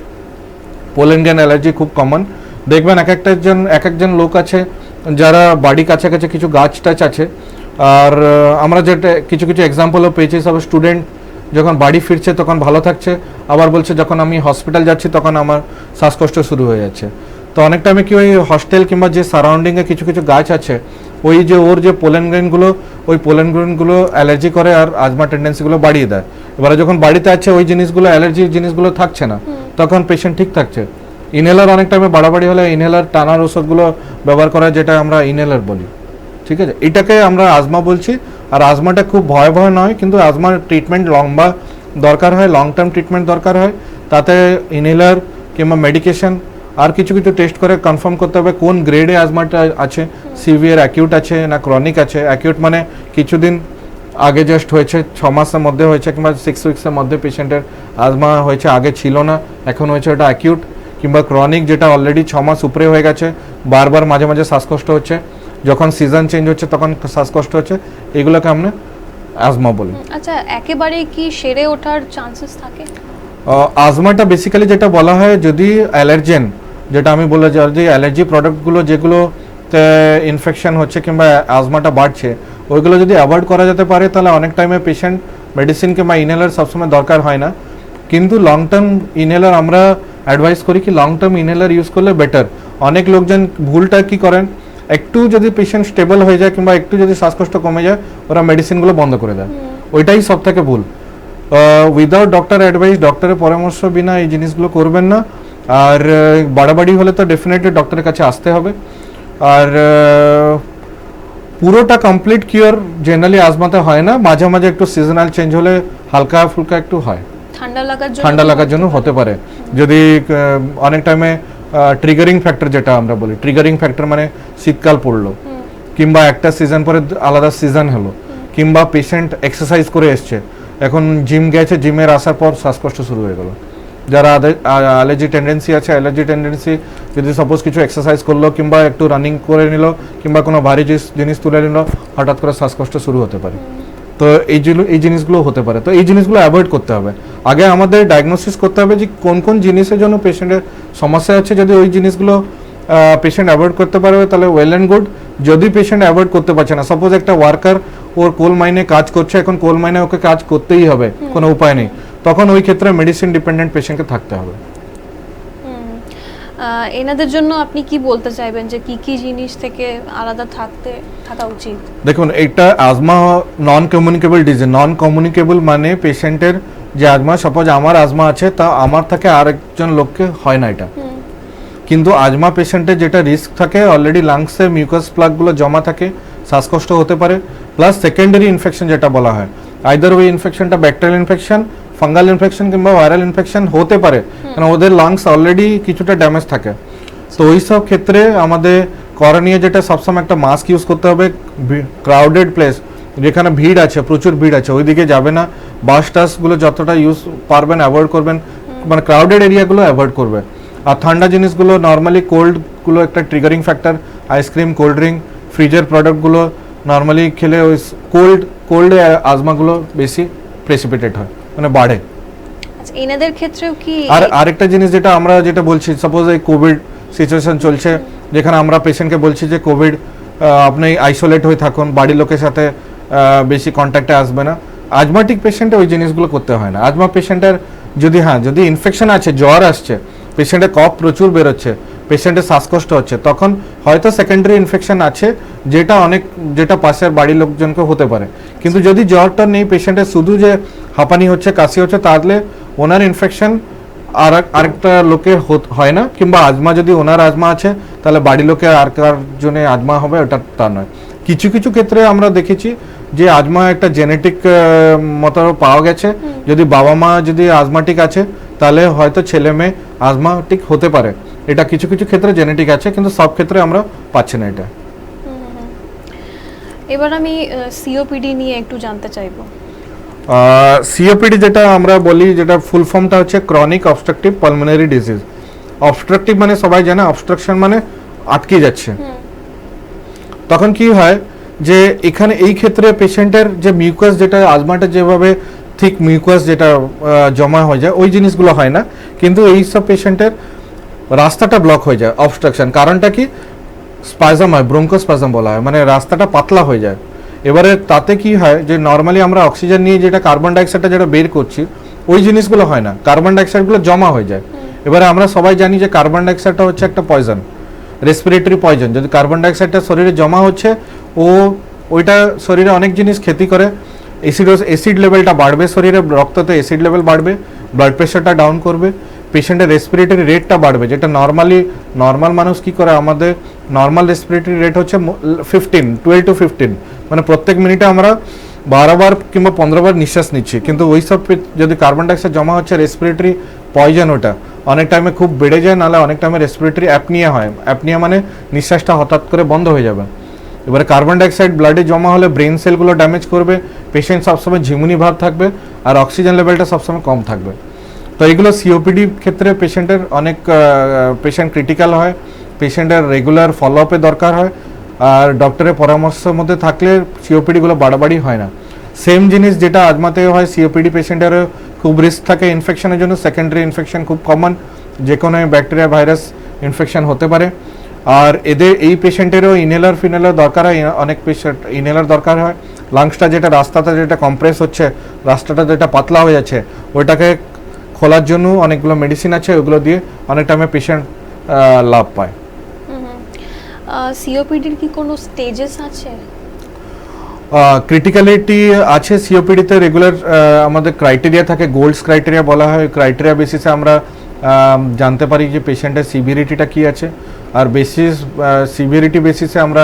পোলেন গ্রেন অ্যালার্জি খুব কমন। দেখবেন এক একজন লোক আছে যারা বাড়ি কাছাকাছি কিছু গাছ টাছ আছে, আর আমরা যেটা কিছু এক্সাম্পলও পেয়েছি, সব স্টুডেন্ট যখন বাড়ি ফিরছে তখন ভালো থাকছে, আবার বলছে যখন আমি হসপিটাল যাচ্ছি তখন আমার শ্বাসকষ্ট শুরু হয়ে যাচ্ছে। তো অনেক টাইমে কি ওই হস্টেল কিংবা যে সারাউন্ডিংয়ে কিছু গাছ আছে, ওই যে ওর যে পোলেন গ্রেনগুলো অ্যালার্জি করে আর আজমা টেন্ডেন্সিগুলো বাড়িয়ে দেয়। এবারে যখন বাড়িতে আছে ওই জিনিসগুলো অ্যালার্জি জিনিসগুলো থাকছে না, তখন পেশেন্ট ঠিক থাকছে। ইনহেলার অনেক টাইমে বাড়াবাড়ি হলে ইনহেলার টানার ওষুধগুলো ব্যবহার করা, যেটা আমরা ইনহেলার বলি, ঠিক আছে, এটাকে আমরা আজমা বলছি। আর আজমাটা খুব ভয়াবহ নয়, কিন্তু আজমার ট্রিটমেন্ট লম্বা দরকার হয়, লং টার্ম ট্রিটমেন্ট দরকার হয়। তাতে ইনহেলার কিংবা মেডিকেশন আর কিছু টেস্ট করে কনফার্ম করতে হবে কোন গ্রেডে আজমাটা আছে, সিভিয়ার অ্যাকিউট আছে না ক্রনিক আছে। অ্যাকিউট মানে কিছুদিন আগে জাস্ট হয়েছে, 6 মাসের মধ্যে হয়েছে কিংবা 6 উইক্সের মধ্যে পেশেন্টের আজমা হয়েছে, আগে ছিল না এখন হয়েছে, ওটা অ্যাকিউট। কিংবা ক্রনিক যেটা অলরেডি 6 মাস উপরে হয়ে গেছে, বারবার মাঝে মাঝে শ্বাসকষ্ট হচ্ছে, যখন সিজন চেঞ্জ হচ্ছে তখন শ্বাসকষ্ট হচ্ছে, এগুলোকে আমরা আজমা বলি। আচ্ছা, একেবারে কি সেরে ওঠার চান্সেস থাকে? আজমাটা বেসিক্যালি যেটা বলা হয়, যদি অ্যালার্জেন, যেটা আমি বলে যদি অ্যালার্জি প্রোডাক্টগুলো যেগুলোতে ইনফেকশন হচ্ছে কিংবা আজমাটা বাড়ছে, ওইগুলো যদি অ্যাভয়েড করা যেতে পারে, তাহলে অনেক টাইমে পেশেন্ট মেডিসিন কিংবা ইনহেলার সবসময় দরকার হয় না। কিন্তু লং টার্ম ইনহেলার আমরা অ্যাডভাইস করি কি লং টার্ম ইনহেলার ইউজ করলে বেটার। অনেক লোকজন ভুলটা কি করেন, একটু যদি পেশেন্ট স্টেবল হয়ে যায় কিংবা একটু যদি শ্বাসকষ্ট কমে যায়, ওরা মেডিসিনগুলো বন্ধ করে দেয়, ওইটাই সব থেকে ভুল। উইদাউট ডক্টর অ্যাডভাইস, ডক্টরের পরামর্শ বিনা এই জিনিসগুলো করবেন না। আর বাড়াবাড়ি হলে তো ডেফিনেটলি ডক্টরের কাছে আসতে হবে। আর পুরোটা কমপ্লিট কিওর জেনারেলি আজমাতে হয় না, মাঝে মাঝে একটু সিজনাল চেঞ্জ হলে হালকা ফুলকা একটু হয়, ঠান্ডা লাগার জন্য হতে পারে। যদি অনেক টাইমে ট্রিগারিং ফ্যাক্টর যেটা আমরা বলি, ট্রিগারিং ফ্যাক্টর মানে শীতকাল পড়লো কিংবা একটা সিজন পরে আলাদা সিজন হলো, কিংবা পেশেন্ট এক্সারসাইজ করে এসছে, এখন জিম গেছে, জিমের আসার পর শ্বাসকষ্ট শুরু হয়ে গেল। যারা অ্যালার্জি টেন্ডেন্সি আছে, অ্যালার্জি টেন্ডেন্সি যদি সাপোজ কিছু এক্সারসাইজ করলো কিংবা একটু রানিং করে নিল কিংবা কোনো ভারী জিনিস তুলে নিল, হঠাৎ করে শ্বাসকষ্ট শুরু হতে পারে। তো এই জিনিসগুলো হতে পারে, তো এই জিনিসগুলো অ্যাভয়েড করতে হবে। আগে আমাদের ডায়াগনোসিস করতে হবে যে কোন কোন জিনিসের জন্য পেশেন্টের সমস্যা হচ্ছে। যদি ওই জিনিসগুলো পেশেন্ট অ্যাভয়েড করতে পারবে তাহলে ওয়েল অ্যান্ড গুড। যদি পেশেন্ট অ্যাভয়েড করতে পারছে না, সাপোজ একটা ওয়ার্কার ওর কোল মাইনে কাজ করছে, এখন কোল মাইনে ওকে কাজ করতেই হবে, কোনো উপায় নেই, তখন ওই ক্ষেত্রে মেডিসিন ডিপেন্ডেন্ট পেশেন্টকে থাকতে হবে। এনাদের জন্য আপনি কি বলতে চাইবেন যে কি কি জিনিস থেকে আলাদা থাকা উচিত? দেখুন, এটা asthma non communicable disease. Non communicable মানে পেশেন্টের যে আজমা, সাপোজ আমার আজমা আছে, তা আমার থেকে আরেকজন লোককে হয় না এটা। কিন্তু আজমা পেশেন্টের যেটা রিস্ক থাকে, অলরেডি লাংসে মিউকাস প্লাগগুলো জমা থাকে, শ্বাসকষ্ট হতে পারে, প্লাস সেকেন্ডারি ইনফেকশন যেটা বলা হয়, আইদার ওই ইনফেকশনটা ব্যাকটেরিয়াল ইনফেকশন, ফাঙ্গাল ইনফেকশন কিংবা ভাইরাল ইনফেকশন হতে পারে, কারণ ওদের লাংস অলরেডি কিছুটা ড্যামেজ থাকে। তো ওই সব ক্ষেত্রে আমাদের করণীয় যেটা, সবসময় একটা মাস্ক ইউজ করতে হবে। ক্রাউডেড প্লেস, যেখানে ভিড় আছে, প্রচুর ভিড় আছে, ওইদিকে যাবে না। বাস টাসগুলো যতটা ইউজ পারবেন অ্যাভয়েড করবেন, মানে ক্রাউডেড এরিয়াগুলো অ্যাভয়েড করবে। আর ঠান্ডা জিনিসগুলো, নর্মালি কোল্ডগুলো একটা triggering factor, ice cream, cold drink, ফ্রিজের প্রোডাক্টগুলো নর্মালি খেলে ওই কোল্ডে আজমাগুলো বেশি প্রেসিপিটেট হয়, মানে বাড়ে। আচ্ছা, এনাদের ক্ষেত্রেও কি? আর আরেকটা জিনিস যেটা বলছি, সাপোজ এই কোভিড সিচুয়েশন চলছে, যেখানে আমরা পেশেন্টকে বলছি যে কোভিড আপনি আইসোলেট হয়ে থাকুন, বাড়ির লোকের সাথে বেশি কন্ট্যাক্টে আসবে না। আজমাটিক পেশেন্টে ওই জিনিসগুলো করতে হয় না। আজমা পেশেন্টের যদি ইনফেকশন আছে, জ্বর আসছে, পেশেন্টের কফ প্রচুর বেরোচ্ছে, পেশেন্টের শ্বাসকষ্ট হচ্ছে, তখন হয়তো সেকেন্ডারি ইনফেকশন আছে, যেটা পাশের বাড়ির লোকজনকে হতে পারে। কিন্তু যদি জ্বরটা নেই, পেশেন্টের শুধু যে হাঁপানি হচ্ছে, কাশি হচ্ছে, তাহলে ওনার ইনফেকশন আরেকটা লোকের হয় না। কিংবা আজমা, যদি ওনার আজমা আছে, তাহলে বাড়ির লোকের আর কার জন্য আজমা হবে, ওটা তা নয়। কিছু কিছু ক্ষেত্রে আমরা দেখেছি যে আজমা একটা জেনেটিক মতো পাওয়া গেছে, যদি বাবা মা যদি আজমাটিক আছে, তাহলে হয়তো ছেলে মেয়ে আজমাটিক হতে পারে। এটা কিছু কিছু ক্ষেত্রে জেনেটিক আছে, কিন্তু সব ক্ষেত্রে আমরা পাচ্ছি না এটা। এবার আমি সিওপিডি নিয়ে একটু জানতে চাইবো। সিওপিডি যেটা আমরা বলি, যেটা ফুল ফর্মটা হচ্ছে chronic obstructive pulmonary disease. Obstructive মানে সবাই জানে, অবস্ট্রাকশন মানে আটকে যাচ্ছে। তখন কি হয় যে এখানে এই ক্ষেত্রে পেশেন্টের যে মিউকাস, যেটা আজমাটা যেভাবে থিক মিউকাস যেটা জমা হয়ে যায়, ওই জিনিসগুলো হয় না, কিন্তু এই সব পেশেন্টের রাস্তাটা ব্লক হয়ে যায়। অবস্ট্রাকশন কারণটা কি? স্পাজম হয়, ব্রঙ্কোস্পাজম বলা হয়, মানে রাস্তাটা পাতলা হয়ে যায়। এবারে তাতে কি হয় যে নর্মালি আমরা অক্সিজেন নিয়ে যেটা কার্বন ডাইঅক্সাইডটা যেটা বের করছি, ওই জিনিসগুলো হয় না, কার্বন ডাইঅক্সাইডগুলো জমা হয়ে যায়। এবারে আমরা সবাই জানি যে কার্বন ডাইঅক্সাইডটা হচ্ছে একটা পয়জন, রেসপিরেটরি পয়জন। যদি কার্বন ডাইঅক্সাইডটা শরীরে জমা হচ্ছে, ওইটা শরীরে অনেক জিনিস ক্ষতি করে। অ্যাসিড লেভেলটা বাড়বে, শরীরে রক্ততে অ্যাসিড লেভেল বাড়বে, ব্লাড প্রেশারটা ডাউন করবে, পেশেন্টের রেসপিরেটরি রেটটা বাড়বে, যেটা নর্মাল মানুষ কি করে, আমাদের নর্মাল রেসপিরেটরি রেট হচ্ছে 12 to 15, মানে প্রত্যেক মিনিটে আমরা 12 বার কিংবা 15 বার নিঃশ্বাস নিচ্ছি। কিন্তু ওই সব যদি কার্বন ডাইঅক্সাইড জমা হচ্ছে, রেসপিরেটরি পয়জন, ওটা অনেক টাইমে খুব বেড়ে যায়, নাহলে অনেক টাইমে রেসপিরেটরি অ্যাপনিয়া হয়। অ্যাপনিয়া মানে নিঃশ্বাসটা হঠাৎ করে বন্ধ হয়ে যাবে। এবারে কার্বন ডাইঅক্সাইড ব্লাডে জমা হলে ব্রেন সেলগুলো ড্যামেজ করবে, পেশেন্ট সবসময় ঝিমুনি ভাব থাকবে, আর অক্সিজেন লেভেলটা সবসময় কম থাকবে। তো এইগুলো সিওপিডি ক্ষেত্রে পেশেন্টের অনেক পেশেন্ট ক্রিটিক্যাল হয়, পেশেন্টের রেগুলার ফলো আপে দরকার হয়, আর ডক্টরের পরামর্শের মধ্যে থাকলে সিওপিডিগুলো বাড়াবাড়ি হয় না। সেম জিনিস যেটা আজমাতে হয়, সিওপিডি পেশেন্টের খুব রিস্ক থাকে ইনফেকশনের জন্য। সেকেন্ডারি ইনফেকশন খুব কমন, যে কোনো ব্যাকটেরিয়া ভাইরাস ইনফেকশন হতে পারে। আর এই পেশেন্টেরও ইনহেলার দরকার হয়, অনেক পেশেন্ট ইনহেলার দরকার হয়। লাংসটা যেটা রাস্তাটা যেটা কম্প্রেস হচ্ছে, রাস্তাটা যেটা পাতলা হয়ে যাচ্ছে, ওইটাকে খোলার জন্য অনেকগুলো মেডিসিন আছে, ওগুলো দিয়ে অনেক টাইমে পেশেন্ট লাভ পায়। সিওপিডির কি কোনো স্টেজেস আছে? ক্রিটিক্যালিটি আছে সিওপিডিতে। রেগুলার আমাদের ক্রাইটেরিয়া থাকে, গোল্ডস ক্রাইটেরিয়া বলা হয়। ক্রাইটেরিয়া বেসিসে আমরা জানতে পারি যে পেশেন্টের সিভিরিটিটা কি আছে, আর সিভিরিটি বেসিসে আমরা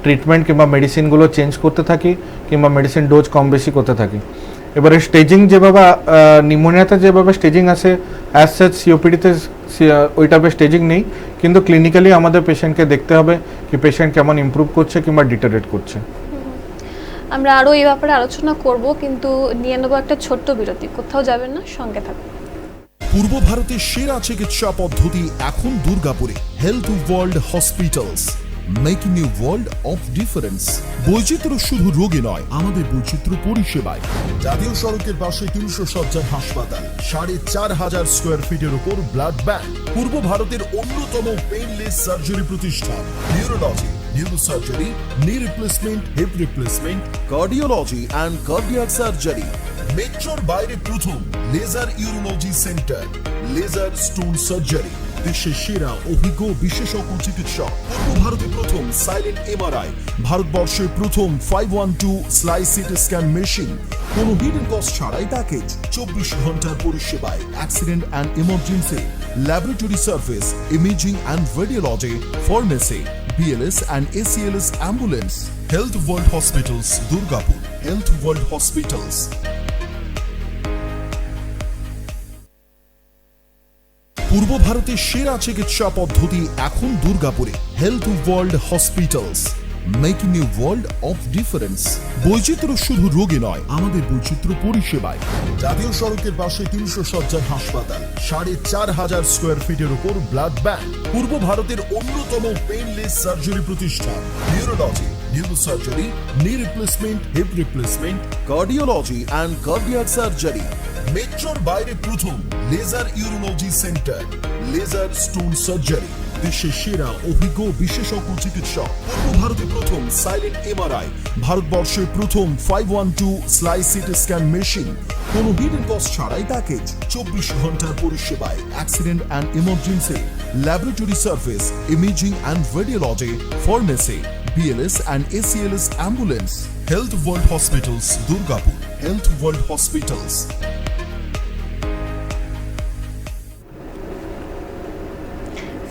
ট্রিটমেন্ট কিংবা মেডিসিনগুলো চেঞ্জ করতে থাকি কিংবা মেডিসিন ডোজ কম বেশি করতে থাকি। এবারে স্টেজিং যেভাবে নিউমোনিয়াতে যেভাবে স্টেজিং আছে অ্যাজ সাচ সিওপিডিতে ওই টাইপের স্টেজিং নেই, কিন্তু ক্লিনিক্যালি আমাদের পেশেন্টকে দেখতে হবে কি পেশেন্ট কেমন ইমপ্রুভ করছে কিংবা ডিটারেট করছে। আমরা আরও এই ব্যাপারে আলোচনা করব, কিন্তু নিয়ে নেবো একটা ছোট্ট বিরতি। কোথাও যাবেন না, সঙ্গে থাকুন। পূর্ব ভারতের সেরা চিকিৎসা পদ্ধতি এখন দুর্গাপুরে। Health world hospitals, making a world of difference. বৈচিত্র্য শুধু রোগে নয়, আমাদের বৈচিত্র্য পরিষেবায়। জাতীয় সড়কের পাশে 300 শয্যার হাসপাতাল, 4,500 স্কোয়ার ফিটের উপর ব্লাড ব্যাংক, পূর্ব ভারতের অন্যতম পেইনলেস সার্জারি প্রতিষ্ঠান। Neurology, neurosurgery, knee replacement, hip replacement, cardiology and cardiac surgery. মেট্রোর বাইরে প্রথম laser urology centre, laser stone surgery. দেশের সেরা অভিজ্ঞ বিশেষজ্ঞ চিকিৎসক। পূর্ব ভারতে প্রথম সাইলেন্ট এমআরআই, ভারতবর্ষে প্রথম 512 স্লাইস সিটি স্ক্যান মেশিন। কোনো হিডেন কস্ট ছাড়াই প্যাকেজ, 24 ঘন্টার পরিষেবায়। Accident and emergency, laboratory service, imaging and radiology, pharmacy, BLS and ACLS ambulance. Health World Hospitals, Durgapur. Health World Hospitals. পূর্ব ভারতের সেরা চিকিৎসা পদ্ধতি এখন দুর্গাপুরে। Health world hospitals, making a world of difference. বৈচিত্র্য শুধু রোগে নয়, আমাদের বৈচিত্র্য পরিষেবায়। জাতীয় সড়কের পাশে 300 শয্যার হাসপাতাল, 4,500 স্কোয়ার ফিটের উপর ব্লাড ব্যাংক, পূর্ব ভারতের অন্যতম পেইনলেস সার্জারি প্রতিষ্ঠান। Neurology, neurosurgery, knee replacement, hip replacement, cardiology and cardiac surgery. মেট্রোর বাইরে প্রথম laser urology centre, laser stone surgery. দেশের সেরা অভিজ্ঞ বিশেষজ্ঞ চিকিৎসক। পূর্ব ভারতে প্রথম সাইলেন্ট এমআরআই, ভারতবর্ষে প্রথম 512 স্লাইস সিটি স্ক্যান মেশিন। কোনো হিডেন কস্ট ছাড়াই প্যাকেজ, 24 ঘন্টার পরিষেবায়। Accident and emergency, laboratory service, imaging and radiology, pharmacy, BLS and ACLS ambulance. Health World Hospitals, Durgapur. Health World Hospitals.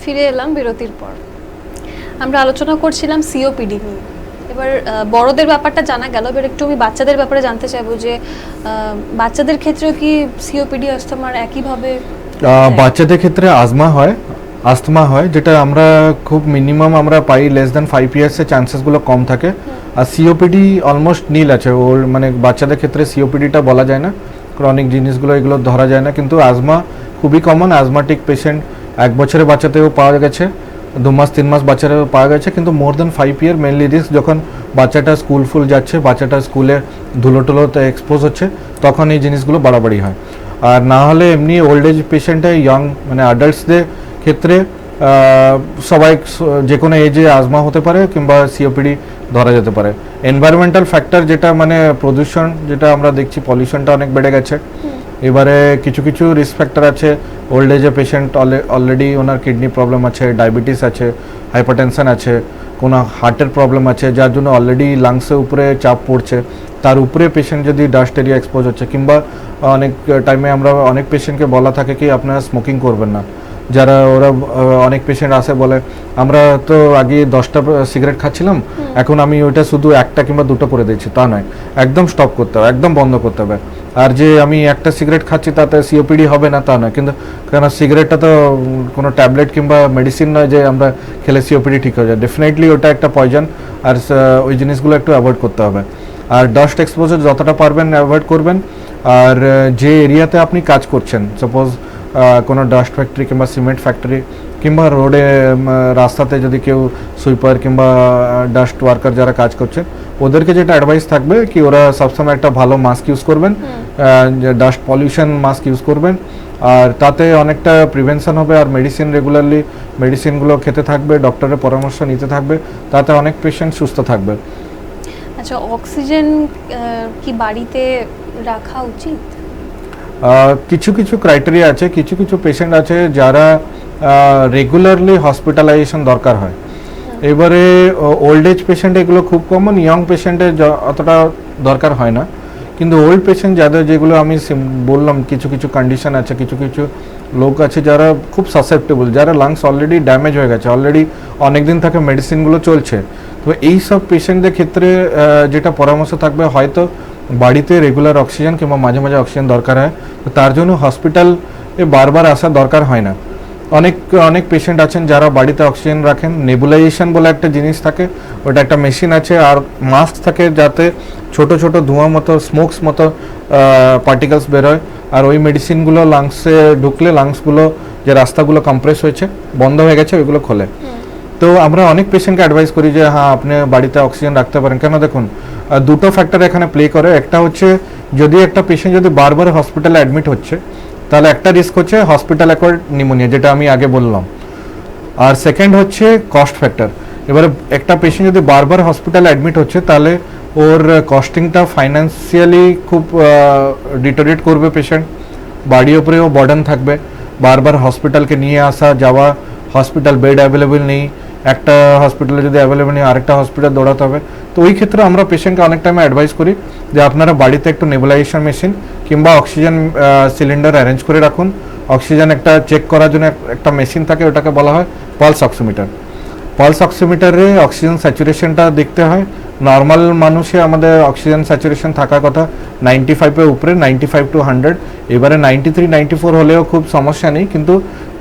ফিরে এলাম বিরতির পর। আমরা আলোচনা করছিলাম সিওপিডি নিয়ে। এবার বড়দের ব্যাপারটা জানা গেল, এবার একটু আমি বাচ্চাদের ব্যাপারে জানতে চাইবো যে বাচ্চাদের ক্ষেত্রেও কি সিওপিডি আস্তমার একইভাবে? বাচ্চাদের ক্ষেত্রে আস্তমা হয়, যেটা আমরা খুব মিনিমাম আমরা পাই লেস দ্যান 5 ইয়ার্সে চান্সেসগুলো কম থাকে। আর সিওপিডি অলমোস্ট নীল আছে ওর, মানে বাচ্চাদের ক্ষেত্রে সিওপিডিটা বলা যায় না, ক্রনিক জিনিসগুলো এগুলো ধরা যায় না। কিন্তু আজমা খুবই কমন, আজমাটিক পেশেন্ট 1 বছরের বাচ্চাতেও পাওয়া গেছে, 2 মাস 3 মাস বাচ্চারাও পাওয়া গেছে। কিন্তু মোর দ্যান 5 ইয়ার মেনলি রিস্ক যখন বাচ্চাটা স্কুল যাচ্ছে, বাচ্চাটা স্কুলে ধুলোটুলোতে এক্সপোজ হচ্ছে, তখন এই জিনিসগুলো বাড়াবাড়ি হয়। আর না হলে এমনি ওল্ড এজ পেশেন্টে, ইয়ং মানে অ্যাডাল্টসদের ক্ষেত্রে সবাই যে কোনো এজে আজমা হতে পারে কিংবা সিওপিডি ধরা যেতে পারে। এনভায়রনমেন্টাল ফ্যাক্টর যেটা মানে প্রদূষণ, যেটা আমরা দেখছি পলিউশনটা অনেক বেড়ে গেছে। এবারে কিছু রিস্ক ফ্যাক্টর আছে। ওল্ড এজে পেশেন্ট অলরেডি ওনার কিডনি প্রবলেম আছে, ডায়াবেটিস আছে, হাইপারটেনশন আছে, কোনো হার্টের প্রবলেম আছে, যার জন্য অলরেডি লাংসের উপরে চাপ পড়ছে। তার উপরে পেশেন্ট যদি ডাস্ট এরিয়া এক্সপোজ হচ্ছে, কিংবা অনেক টাইমে আমরা অনেক পেশেন্টকে বলা থাকে কি আপনারা স্মোকিং করবেন না। যারা ওরা অনেক পেশেন্ট আসে বলে আমরা তো আগে 10টা সিগারেট খাচ্ছিলাম, এখন আমি ওইটা শুধু 1টা কিংবা 2টো করে দিচ্ছি। তা নয়, একদম স্টপ করতে হবে, একদম বন্ধ করতে হবে। আর যে আমি 1টা সিগারেট খাচ্ছি তাতে সিওপিডি হবে না তা নয়, কিন্তু কেন সিগারেটটা তো কোনো ট্যাবলেট কিংবা মেডিসিন নয় যে আমরা খেলে সিওপিডি ঠিক হয়ে যায়। ডেফিনেটলি ওটা একটা পয়জন, আর ওই জিনিসগুলো একটু অ্যাভয়েড করতে হবে। আর ডাস্ট এক্সপোজার যতটা পারবেন অ্যাভয়েড করবেন। আর যে এরিয়াতে আপনি কাজ করছেন, সাপোজ কোনো ডাস্ট ফ্যাক্টরি কিংবা সিমেন্ট ফ্যাক্টরি কিংবা রোডে রাস্তাতে যদি কেউ সুইপার কিংবা ডাস্ট ওয়ার্কার যারা কাজ করছে, ওদেরকে যেটা অ্যাডভাইস থাকবে কি ওরা সবসময় একটা ভালো মাস্ক ইউজ করবেন, ডাস্ট পলিউশন মাস্ক ইউজ করবেন। আর তাতে অনেকটা প্রিভেনশন হবে। আর রেগুলারলি মেডিসিনগুলো খেতে থাকবে, ডক্টরের পরামর্শ নিতে থাকবে, তাতে অনেক পেশেন্ট সুস্থ থাকবে। আচ্ছা, অক্সিজেন কি বাড়িতে রাখা উচিত? কিছু ক্রাইটেরিয়া আছে, কিছু পেশেন্ট আছে যারা রেগুলারলি হসপিটালাইজেশন দরকার হয়। এবারে ওল্ড এজ পেশেন্ট এগুলো খুব কমন, ইয়ং পেশেন্টের অতটা দরকার হয় না। কিন্তু ওল্ড পেশেন্ট যাদের, যেগুলো আমি বললাম কিছু কন্ডিশন আছে, কিছু লোক আছে যারা খুব সাসেপ্টেবল, যারা লাংস অলরেডি ড্যামেজ হয়ে গেছে, অলরেডি অনেক দিন থেকে মেডিসিনগুলো চলছে, তো এই সব পেশেন্টদের ক্ষেত্রে যেটা পরামর্শ থাকবে, হয়তো বাড়িতে রেগুলার অক্সিজেন কিংবা মাঝে মাঝে অক্সিজেন দরকার হয়, তো তার জন্য হসপিটালে বারবার আসার দরকার হয় না। অনেক পেশেন্ট আছেন যারা বাড়িতে অক্সিজেন রাখেন, নেবুলাইজেশন বলে একটা জিনিস থাকে, ওটা একটা মেশিন আছে, আর মাস্ক থাকে যাতে ছোট ছোট ধোঁয়া মতো স্মোকস মতো পার্টিকেলস বেরোয়, আর ওই মেডিসিনগুলো লাংসে ঢুকলে লাংসগুলো যে রাস্তাগুলো কম্প্রেস হয়েছে বন্ধ হয়ে গেছে ওইগুলো খোলে। তো আমরা অনেক পেশেন্টকে অ্যাডভাইস করি যে হ্যাঁ আপনি বাড়িতে অক্সিজেন রাখতে পারেন। কেন দেখুন, দুটো ফ্যাক্টর এখানে প্লে করে। একটা হচ্ছে যদি একটা পেশেন্ট যদি বারবার হসপিটালে অ্যাডমিট হচ্ছে, তাহলে একটা রিস্ক হচ্ছে হসপিটাল অ্যাকোয়ার্ড নিউমোনিয়া, যেটা আমি আগে বললাম। আর সেকেন্ড হচ্ছে কস্ট ফ্যাক্টর। এবারে একটা পেশেন্ট যদি বারবার হসপিটালে অ্যাডমিট হচ্ছে, তাহলে ওর কস্টিংটা ফাইন্যান্সিয়ালি খুব ডিটোরিয়েট করবে পেশেন্ট, বাড়ির ওপরেও বার্ডেন থাকবে, বারবার হসপিটালকে নিয়ে আসা যাওয়া, হসপিটাল বেড অ্যাভেলেবেল নেই, একটা হসপিটালে যদি অ্যাভেলেবেল নেই আরেকটা হসপিটাল দৌড়াতে হবে। তো ওই ক্ষেত্রে আমরা পেশেন্টকে অনেক টাইমে অ্যাডভাইস করি যে আপনারা বাড়িতে একটু নেবুলাইজেশন মেশিন কিংবা অক্সিজেন সিলিন্ডার অ্যারেঞ্জ করে রাখুন। অক্সিজেন একটা চেক করার জন্য একটা মেশিন থাকে, ওটাকে বলা হয় পালস অক্সিমিটার। পালস অক্সিমিটারে অক্সিজেন স্যাচুরেশনটা দেখতে হয়। নর্মাল মানুষে আমাদের অক্সিজেন স্যাচুরেশন থাকার কথা 95-এর উপরে, 95 to 100। এবারে 93, 94 হলেও খুব সমস্যা নেই, কিন্তু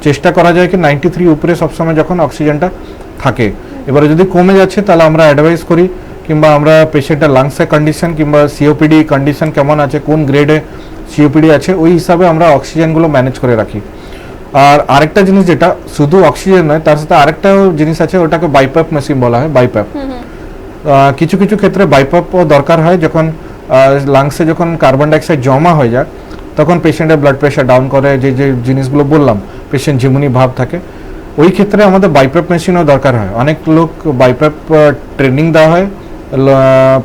চেষ্টা করা যায় কি 93 উপরে সবসময় যখন অক্সিজেনটা থাকে। এবারে যদি কমে যাচ্ছে তাহলে আমরা অ্যাডভাইস করি, কিংবা আমরা পেশেন্টের লাংসের কন্ডিশন কিংবা সিওপিডি কন্ডিশন কেমন আছে, কোন গ্রেডে সিওপিডি আছে, ওই হিসাবে আমরা অক্সিজেনগুলো ম্যানেজ করে রাখি। আর আরেকটা জিনিস, যেটা শুধু অক্সিজেন নয়, তার সাথে আরেকটাও জিনিস আছে, ওটাকে বাইপ্যাপ মেশিন বলা হয়। বাইপ্যাপ কিছু কিছু ক্ষেত্রে বাইপ্যাপও দরকার হয়, যখন লাংসে যখন কার্বন ডাইঅক্সাইড জমা হয়ে যায় তখন পেশেন্টের ব্লাড প্রেশার ডাউন করে, যে যে জিনিসগুলো বললাম, পেশেন্ট ঝিমুনি ভাব থাকে, ওই ক্ষেত্রে আমাদের বাইপ্যাপ মেশিনও দরকার হয়। অনেক লোক বাইপ্যাপ ট্রেনিং দেওয়া হয়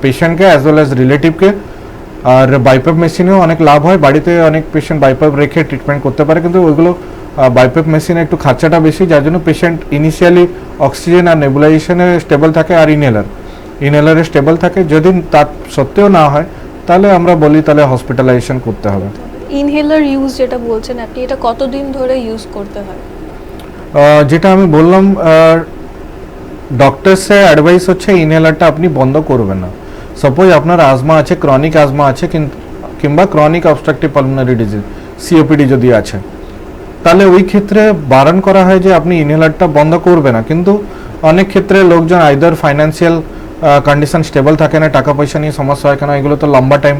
পেশেন্টকে অ্যাজ ওয়েল অ্যাজ রিলেটিভকে। আর বাইপ্যাপ মেশিনেও অনেক লাভ হয়, বাড়িতে অনেক পেশেন্ট বাইপ্যাপ রেখে ট্রিটমেন্ট করতে পারে, কিন্তু ওইগুলো বাইপ্যাপ মেশিনে একটু খরচাটা বেশি, যার জন্য পেশেন্ট ইনিশিয়ালি অক্সিজেন আর নেবুলাইজেশনে স্টেবল থাকে, আর ইনহেলারে স্টেবল থাকে। যদি তার সত্ত্বেও না হয় তাহলে আমরা বলি তাহলে হসপিটালাইজেশন করতে হবে। ইনহেলার ইউজ যেটা বলছেন আপনি, এটা কতদিন ধরে ইউজ করতে হয়? যেটা আমি বললাম, ডক্টরসের অ্যাডভাইস হচ্ছে ইনহেলারটা আপনি বন্ধ করবেন না। সাপোজ আপনার আজমা আছে, ক্রনিক আজমা আছে, কিংবা chronic obstructive pulmonary disease COPD যদি আছে, তাহলে ওই ক্ষেত্রে বারণ করা হয় যে আপনি ইনহেলারটা বন্ধ করবে না। কিন্তু অনেক ক্ষেত্রে লোকজন আইদার ফাইন্যান্সিয়াল কন্ডিশন স্টেবল থাকে না, টাকা পয়সা নিয়ে সমস্যা হয়, কেন এগুলো তো লম্বা টাইম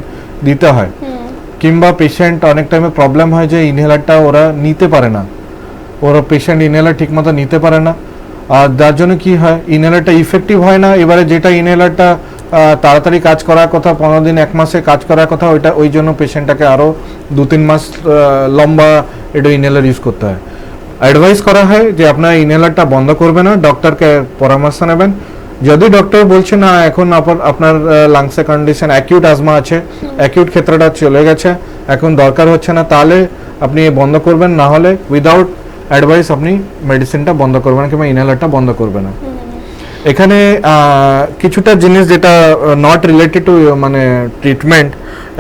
দিতে হয়, কিংবা পেশেন্ট অনেক টাইমে প্রবলেম হয় যে ইনহেলারটা ওরা নিতে পারে না, ওরা পেশেন্ট ইনহেলার ঠিকমতো নিতে পারে না, আর যার জন্য কি হয় ইনহেলারটা ইফেক্টিভ হয় না। এবারে যেটা ইনহেলারটা তাড়াতাড়ি কাজ করার কথা, 15 দিন 1 মাসে কাজ করার কথা, ওইটা ওই জন্য পেশেন্টটাকে আরও 2-3 মাস লম্বা এটা ইনহেলার ইউজ করতে হয়। অ্যাডভাইস করা হয় যে আপনার ইনহেলারটা বন্ধ করবে না, ডক্টরকে পরামর্শ নেবেন। যদি ডক্টর বলছে না এখন আপনার লাংসের কন্ডিশন অ্যাকিউট আজমা আছে, অ্যাকিউট ক্ষেত্রটা চলে গেছে, এখন দরকার হচ্ছে না, তাহলে আপনি বন্ধ করবেন, না হলে উইদাউট অ্যাডভাইস আপনি মেডিসিনটা বন্ধ করবেন কিংবা ইনহেলারটা বন্ধ করবেন না। এখানে কিছুটা জিনিস যেটা নট রিলেটেড টু মানে ট্রিটমেন্ট,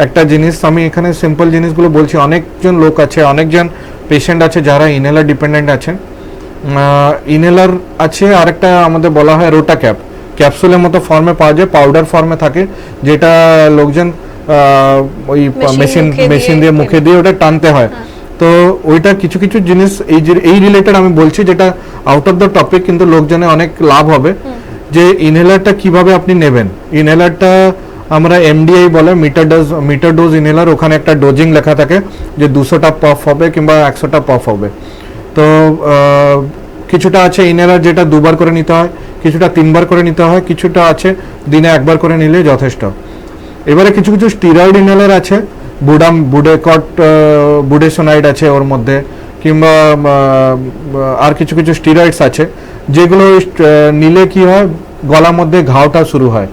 একটা জিনিস আমি এখানে সিম্পল জিনিসগুলো বলছি। অনেকজন লোক আছে, অনেকজন পেশেন্ট আছে যারা ইনহেলার ডিপেন্ডেন্ট আছেন। ইনহেলার আছে, আরেকটা আমাদের বলা হয় রোটা ক্যাপ, ক্যাপসুলের মতো ফর্মে পাওয়া যায়, পাউডার ফর্মে থাকে, যেটা লোকজন ওই মেশিন দিয়ে মুখে দিয়ে ওটা টানতে হয়। তো ওইটা কিছু কিছু জিনিস এই রিলেটেড আমি বলছি, যেটা আউট অফ দ্য টপিক, কিন্তু লোকজনে অনেক লাভ হবে। যে ইনহেলারটা কিভাবে আপনি নেবেন, ইনহেলারটা আমরা এমডিআই বলে, মিটার ডোজ ইনহেলার। ওখানে একটা ডোজিং লেখা থাকে যে 200টা পফ হবে কিংবা 100টা পফ হবে। তো কিছুটা আছে ইনহেলার যেটা 2বার করে নিতে হয়, কিছুটা 3বার করে নিতে হয়, কিছুটা আছে দিনে 1বার করে নিলে যথেষ্ট। এবারে কিছু কিছু স্টিরয়েড ইনহেলার আছে, বুডেসোনাইড আছে ওর মধ্যে, কিংবা আর কিছু কিছু স্টিরয়েডস আছে যেগুলো নিলে কি হয় গলার মধ্যে ঘাওটা শুরু হয়,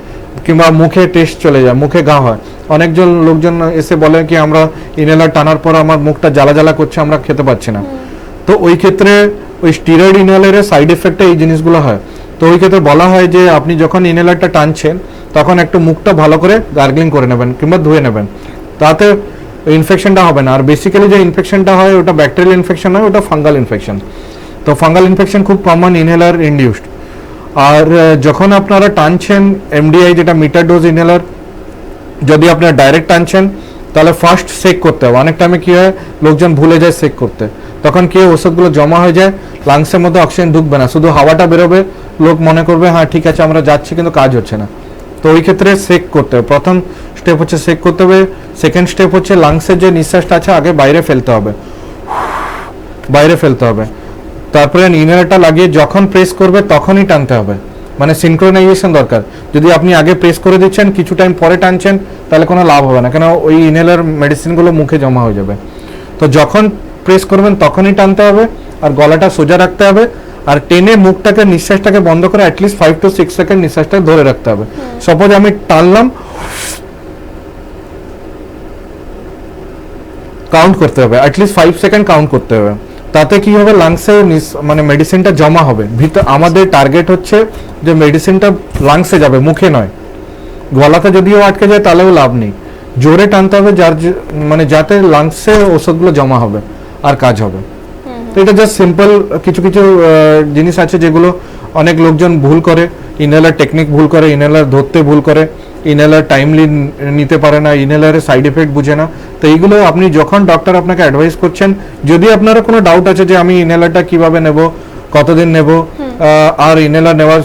কিংবা মুখে টেস্ট চলে যায়, মুখে ঘা হয়। অনেকজন লোকজন এসে বলে কি আমরা ইনহেলার টানার পর আমার মুখটা জ্বালা জ্বালা করছে, আমরা খেতে পাচ্ছি না। তো ওই ক্ষেত্রে ওই স্টিরয়েড ইনহেলারের সাইড এফেক্টে এই জিনিসগুলো হয়। তো ওই ক্ষেত্রে বলা হয় যে আপনি যখন ইনহেলারটা টানছেন তখন একটু মুখটা ভালো করে গার্গলিং করে নেবেন কিংবা ধুয়ে নেবেন, তাতে ইনফেকশনটা হবে না। আর বেসিক্যালি যে ইনফেকশনটা হয় ওটা ব্যাকটেরিয়াল ইনফেকশন হয়, ওটা ফাঙ্গাল ইনফেকশন। তো ফাঙ্গাল ইনফেকশন খুব কমন ইনহেলার ইনডিউসড। আর যখন আপনারা টানছেন এমডিআই যেটা মিটার ডোজ ইনহেলার, যদি আপনারা ডাইরেক্ট টানছেন তাহলে ফার্স্ট সেক করতে হবে। অনেক টাইমে কী হয়, লোকজন ভুলে যায় সেক করতে, তখন কি ওষুধগুলো জমা হয়ে যায়, লাংসের মধ্যে অক্সিজেন ঢুকবে না, শুধু হাওয়াটা বেরোবে, লোক মনে করবে হ্যাঁ ঠিক আছে আমরা যাচ্ছি, কিন্তু কাজ হচ্ছে না। তো ওই ক্ষেত্রে সেক করতে হবে। প্রথম স্টেপ হচ্ছে সেক করতে হবে। সেকেন্ড স্টেপ হচ্ছে লাংসের যে নিঃশ্বাসটা আছে আগে বাইরে ফেলতে হবে, বাইরে ফেলতে হবে। তারপরে ইনহেলারটা লাগিয়ে যখন প্রেস করবে তখনই টানতে হবে, মানে সিনক্রোনাইজেশন দরকার। যদি আপনি আগে প্রেস করে দিচ্ছেন কিছু টাইম পরে টানছেন তাহলে কোনো লাভ হবে না, কেন ওই ইনহেলার মেডিসিনগুলো মুখে জমা হয়ে যাবে। তো যখন প্রেস করবেন তখনই টানতে হবে, আর গলাটা সোজা রাখতে হবে, আর টেনে মুখটাকে নিঃশ্বাসটাকে বন্ধ করে অ্যাটলিস্ট 5 to 6 সেকেন্ড নিঃশ্বাসটা ধরে রাখতে হবে। সাপোজ আমি টানলাম, কাউন্ট করতে হবে, অ্যাটলিস্ট 5 সেকেন্ড কাউন্ট করতে হবে। তাতে কি হবে, লাংসে মানে মেডিসিনটা জমা হবে ভিতর। আমাদের টার্গেট হচ্ছে যে মেডিসিনটা লাংসে যাবে, মুখে নয়। গলাতে যদিও আটকে যায় তাহলেও লাভ নেই, জোরে টানতে হবে মানে যাতে লাংসে ওষুধগুলো জমা হবে আর কাজ হবে। তো এটা জাস্ট সিম্পল কিছু কিছু জিনিস আছে যেগুলো অনেক লোকজন ভুল করে, ইনহেলার টেকনিক ভুল করে, ইনহেলার ধরতে ভুল করে, ইনহেলার টাইমলি নিতে পারে না, ইনহেলারের সাইড এফেক্ট বুঝে না। তো এইগুলো আপনি যখন ডক্টর আপনাকে অ্যাডভাইস করছেন, যদি আপনারা কোনো ডাউট আছে যে আমি ইনহেলারটা কিভাবে নেব, কতদিন নেব, আর ইনহেলার নেওয়ার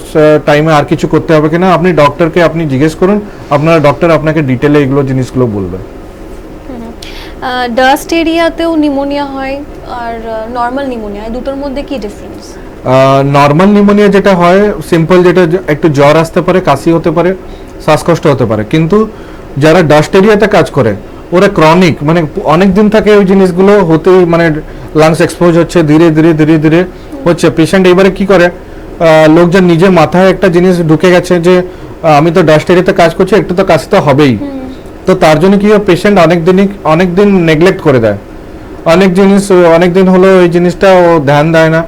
টাইমে আর কিছু করতে হবে কিনা, আপনি ডক্টরকে আপনি জিজ্ঞেস করুন, আপনার ডক্টর আপনাকে ডিটেলে এগুলো জিনিসগুলো বলবে। ডাস্ট এরিয়াতেও নিউমোনিয়া হয় আর নর্মাল নিউমোনিয়া, এই দুটোর মধ্যে কি ডিফারেন্স? নর্মাল নিউমোনিয়া যেটা হয় সিম্পল, যেটা একটু জ্বর আসতে পারে, কাশি হতে পারে, শ্বাসকষ্ট হতে পারে। কিন্তু যারা ডাস্ট এরিয়াতে কাজ করে ওরা ক্রনিক, মানে অনেক দিন থাকে ওই জিনিসগুলো হতেই, মানে লাংস এক্সপোজ হচ্ছে, ধীরে ধীরে ধীরে ধীরে হচ্ছে। পেশেন্ট এবারে কি করে, লোকজন নিজে মাথায় একটা জিনিস ঢুকে গেছে যে আমি তো ডাস্ট এরিয়াতে কাজ করছি, একটু তো কাশি তো হবেই। তো তার জন্য কি হয়, পেশেন্ট অনেক দিন নেগলেক্ট করে দেয়, অনেক দিন হলো এই জিনিসটা ও ধ্যান দেয় না,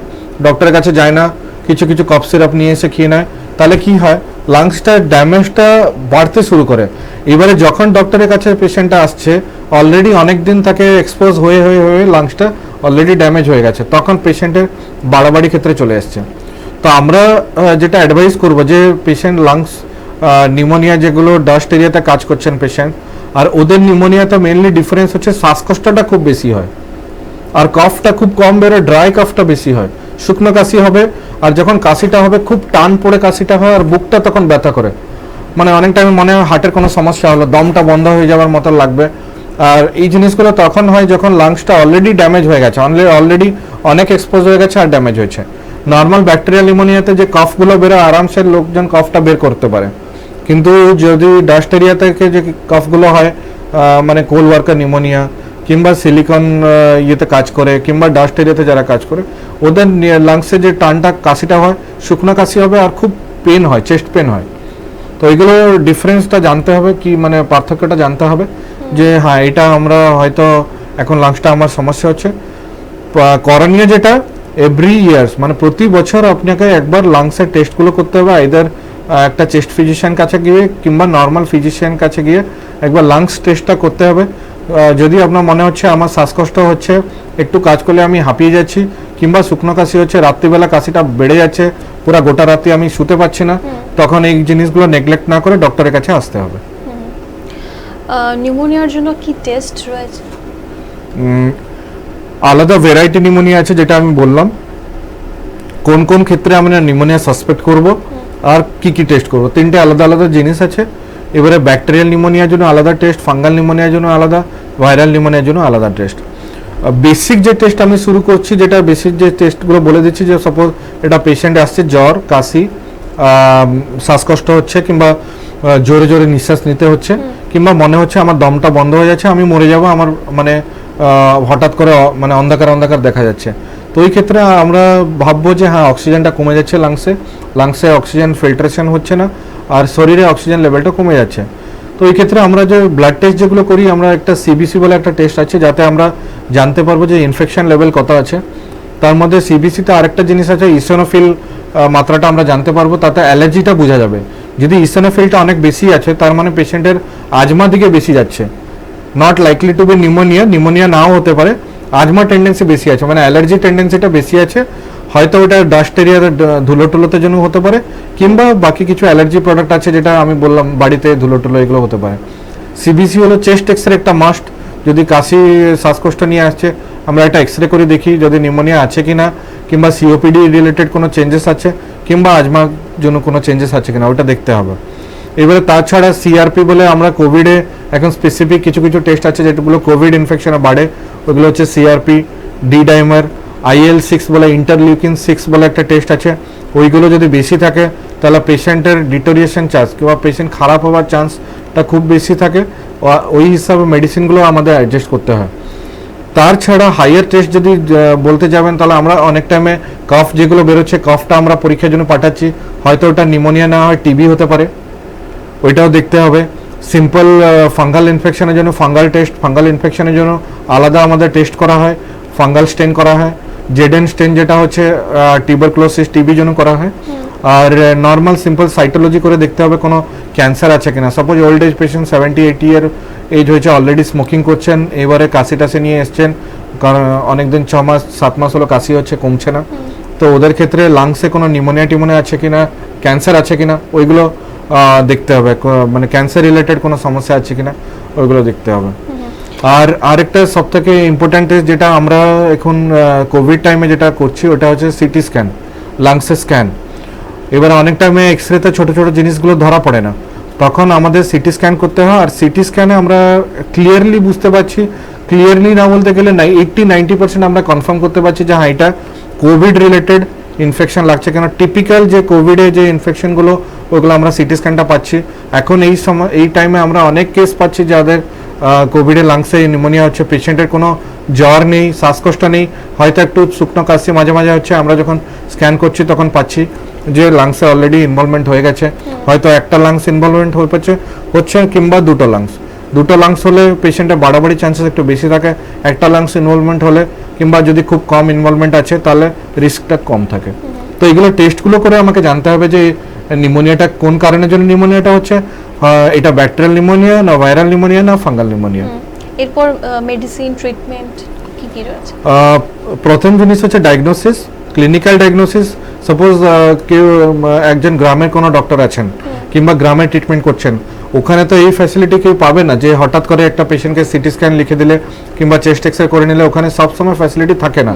ডক্টরের কাছে যায় না, কিছু কিছু কফ সিরাপ নিয়ে এসে খেয়ে নেয়। তাহলে কি হয়, লাংসটা ড্যামেজটা বাড়তে শুরু করে। এবারে যখন ডক্টরের কাছে পেশেন্টটা আসছে, অলরেডি অনেক দিন তাকে এক্সপোজ হয়ে হয়ে হয়ে লাংসটা অলরেডি ড্যামেজ হয়ে গেছে, তখন পেশেন্টের বাড়াবাড়ি ক্ষেত্রে চলে আসছে। তো আমরা যেটা অ্যাডভাইস করবো যে পেশেন্ট লাংস নিউমোনিয়া যেগুলো ডাস্ট এরিয়াতে কাজ করছেন পেশেন্ট, আর ওদের নিউমোনিয়াতে মেনলি ডিফারেন্স হচ্ছে শ্বাসকষ্টটা খুব বেশি হয়, আর কফটা খুব কম বেরোয়, ড্রাই কফটা বেশি হয়, শুকনো কাশি হবে। আর যখন কাশিটা হবে খুব টান পড়ে কাশিটা হয়, আর বুকটা তখন ব্যথা করে, মানে অনেক টাইমে মনে হয় হার্টের কোনো সমস্যা হলো, দমটা বন্ধ হয়ে যাওয়ার মতো লাগবে। আর এই জিনিসগুলো তখন হয় যখন লাংসটা অলরেডি ড্যামেজ হয়ে গেছে, অলরেডি অনেক এক্সপোজ হয়ে গেছে আর ড্যামেজ হয়েছে। নর্মাল ব্যাকটেরিয়াল নিউমোনিয়াতে যে কফগুলো বেরোয় আরামসে লোকজন কফটা বের করতে পারে, কিন্তু যদি ডাস্ট এরিয়া থেকে যে কফগুলো হয়, মানে কোল ওয়ার্কার নিউমোনিয়া কিংবা সিলিকন ইয়েতে কাজ করে কিংবা ডাস্ট এরিয়াতে যারা কাজ করে, ওদের লাংসে যে টানটা কাশিটা হয়, শুকনো কাশি হবে আর খুব পেন হয়, চেস্ট পেন হয়। তো এইগুলো ডিফারেন্সটা জানতে হবে, কি মানে পার্থক্যটা জানতে হবে যে হ্যাঁ এটা আমরা হয়তো এখন লাংসটা আমার সমস্যা হচ্ছে। করণীয় যেটা এভরি ইয়ার্স, মানে প্রতি বছর আপনাকে একবার লাংসের টেস্টগুলো করতে হবে, আইদার একটা চেস্ট ফিজিশিয়ান কাছে গিয়ে কিংবা নর্মাল ফিজিশিয়ান কাছে গিয়ে একবার লাংস টেস্টটা করতে হবে। যদি আপনার মনে হচ্ছে আমার শ্বাসকষ্ট হচ্ছে, একটু কাজ করলে আমি হাঁপিয়ে যাচ্ছি, কিংবা শুকনো কাশি হচ্ছে, রাত্রিবেলা কাশিটা বেড়ে যাচ্ছে, পুরো গোটা রাত্রি আমি শুতে পারছি না, তখন এই জিনিসগুলো নেগলেক্ট না করে ডক্টরের কাছে আসতে হবে। নিউমোনিয়ার জন্য কি টেস্ট রয়েছে? আলাদা ভ্যারাইটি নিউমোনিয়া আছে, যেটা আমি বললাম কোন কোন ক্ষেত্রে আমরা নিউমোনিয়া সাসপেক্ট করব আর কি কি টেস্ট করব, তিনটে আলাদা আলাদা জিনিস আছে। এবারে ব্যাকটেরিয়াল নিউমোনিয়ার জন্য আলাদা টেস্ট, ফাঙ্গাল নিউমোনিয়ার জন্য আলাদা, ভাইরাল নিউমোনিয়ার জন্য আলাদা টেস্ট। বেসিক যে টেস্ট আমি শুরু করছি, যেটা বেসিক যে টেস্টগুলো বলে দিচ্ছি, যে সাপোজ এটা পেশেন্ট আসছে জ্বর, কাশি, শ্বাসকষ্ট হচ্ছে, কিংবা জোরে জোরে নিঃশ্বাস নিতে হচ্ছে, কিংবা মনে হচ্ছে আমার দমটা বন্ধ হয়ে যাচ্ছে, আমি মরে যাব, আমার মানে হঠাৎ করে মানে অন্ধকার দেখা যাচ্ছে। তো ওই ক্ষেত্রে আমরা ভাববো যে হ্যাঁ অক্সিজেনটা কমে যাচ্ছে, লাংসে অক্সিজেন ফিল্ট্রেশন হচ্ছে না, আর শরীরে অক্সিজেন লেভেলটা কমে যাচ্ছে। তো এই ক্ষেত্রে আমরা যে ব্লাড টেস্ট যেগুলো করি, আমরা একটা সিবিসি বলে একটা টেস্ট আছে, যাতে আমরা জানতে পারবো যে ইনফেকশন লেভেল কত আছে। তার মধ্যে সিবিসিতে আরেকটা জিনিস আছে, ইসোনোফিল মাত্রাটা আমরা জানতে পারবো, তাতে অ্যালার্জিটা বোঝা যাবে। যদি ইসোনোফিলটা অনেক বেশি আছে, তার মানে পেশেন্টের আজমা দিকে বেশি যাচ্ছে, not likely to be pneumonia নাও হতে পারে, আজমা টেন্ডেন্সি বেশি আছে, মানে অ্যালার্জি টেন্ডেন্সিটা বেশি আছে, হয়তো ওটা ডাস্ট এরিয়ার ধুলো টুলোতে জন্য হতে পারে, কিংবা বাকি কিছু অ্যালার্জি প্রোডাক্ট আছে যেটা আমি বললাম বাড়িতে ধুলো টুলো এগুলো হতে পারে। সিবিসি হলো চেস্ট এক্সরে একটা মাস্ট। যদি কাশি শ্বাসকষ্ট নিয়ে আসছে আমরা একটা এক্সরে করে দেখি যদি নিউমোনিয়া আছে কিনা, কিংবা সিওপিডি রিলেটেড কোনো চেঞ্জেস আছে, কিংবা আজমার জন্য কোনো চেঞ্জেস আছে কিনা ওটা দেখতে হবে। এবারে তাছাড়া সিআরপি বলে আমরা কোভিডে এখন স্পেসিফিক কিছু কিছু টেস্ট আছে যেগুলো কোভিড ইনফেকশনে বাড়ে, ওগুলো হচ্ছে সিআরপি, ডি ডাইমার, IL-6 বলে ইন্টারলিউকিন-6 বলে একটা টেস্ট আছে। ওইগুলো যদি বেশি থাকে তাহলে পেশেন্টের ডিটোরিয়েশন চান্স কিংবা পেশেন্ট খারাপ হওয়ার চান্সটা খুব বেশি থাকে, ওই হিসাবে মেডিসিনগুলো আমাদের অ্যাডজাস্ট করতে হয়। তার ছাড়া হাইয়ার টেস্ট যদি বলতে যাবেন তাহলে আমরা অনেক টাইমে কফ যেগুলো বেরোচ্ছে কফটা আমরা পরীক্ষার জন্য পাঠাচ্ছি, হয়তো ওটা নিউমোনিয়া না হয় টিবি হতে পারে, ওইটাও দেখতে হবে। সিম্পল ফাঙ্গাল ইনফেকশনের জন্য ফাঙ্গাল টেস্ট, ফাঙ্গাল ইনফেকশনের জন্য আলাদা আমাদের টেস্ট করা হয়, ফাঙ্গাল স্টেন করা হয়, জেডেন স্টেন যেটা হচ্ছে টিউবারকুলোসিস টিবির জন্য করা হয়। আর নর্মাল সিম্পল সাইটোলজি করে দেখতে হবে কোনো ক্যান্সার আছে কিনা। সাপোজ ওল্ড এজ পেশেন্ট 70-80 ইয়ার এজ হয়েছে, অলরেডি স্মোকিং করছেন, এবারে কাশি টাশি নিয়ে এসছেন, কারণ অনেকদিন 6 মাস 7 মাস হলো কাশি হচ্ছে, কমছে না, তো ওদের ক্ষেত্রে লাংসে কোনো নিউমোনিয়া টিউমোনিয়া আছে কিনা, ক্যান্সার আছে কিনা ওইগুলো দেখতে হবে, মানে ক্যান্সার রিলেটেড কোনো সমস্যা আছে কিনা ওইগুলো দেখতে হবে। আর আরেকটা সব থেকে ইম্পর্ট্যান্ট যেটা আমরা এখন কোভিড টাইমে যেটা করছি ওটা হচ্ছে সিটি স্ক্যান, লাংসের স্ক্যান। এবার অনেক টাইমে এক্সরেতে ছোট ছোট জিনিসগুলো ধরা পড়ে না, তখন আমাদের সিটি স্ক্যান করতে হয়। আর সিটি স্ক্যানে আমরা ক্লিয়ারলি বুঝতে পারছি, ক্লিয়ারলি না বলতে গেলে 80-90% আমরা কনফার্ম করতে পারছি যে হ্যাঁ এটা কোভিড রিলেটেড ইনফেকশন লাগছে, কেন টিপিক্যাল যে কোভিডে যে ইনফেকশনগুলো ওগুলো আমরা সিটি স্ক্যানটা পাচ্ছি। এখন এই সময় এই টাইমে আমরা অনেক কেস পাচ্ছি যাদের কোভিডে লাংসে নিউমোনিয়া হচ্ছে, পেশেন্টের কোনো জ্বর নেই, শ্বাসকষ্ট নেই, হয়তো একটু শুকনো কাশি মাঝে মাঝে হচ্ছে, আমরা যখন স্ক্যান করছি তখন পাচ্ছি যে লাংসে অলরেডি ইনভলভমেন্ট হয়ে গেছে, হয়তো একটা লাংস ইনভলভমেন্ট হচ্ছে কিংবা দুটো লাংস হলে পেশেন্টের বাড়াবাড়ি চান্সেস একটু বেশি থাকে, একটা লাংস ইনভলভমেন্ট হলে কিংবা যদি খুব কম ইনভলভমেন্ট আছে তাহলে রিস্কটা কম থাকে। তো এগুলো টেস্টগুলো করে আমাকে জানতে হবে যে নিউমোনিয়াটা কোন কারণের জন্য নিউমোনিয়াটা হচ্ছে, এটা ব্যাকটেরিয়াল নিউমোনিয়া না ভাইরাল নিউমোনিয়া না ফাঙ্গাল নিউমোনিয়া। এরপর মেডিসিন ট্রিটমেন্ট কি কি রয়েছে? প্রথম জিনিস হচ্ছে ডায়াগনোসিস, ক্লিনিক্যাল ডায়াগনোসিস। সাপোজ কেউ একজন গ্রামের কোনো ডক্টর আছেন কিংবা গ্রামে ট্রিটমেন্ট করছেন, ওখানে তো এই ফ্যাসিলিটি কেউ পাবে না যে হঠাৎ করে একটা পেশেন্টকে সিটি স্ক্যান লিখে দিলে কিংবা চেস্ট এক্সরে করে নিলে ওখানে সবসময় ফ্যাসিলিটি থাকে না।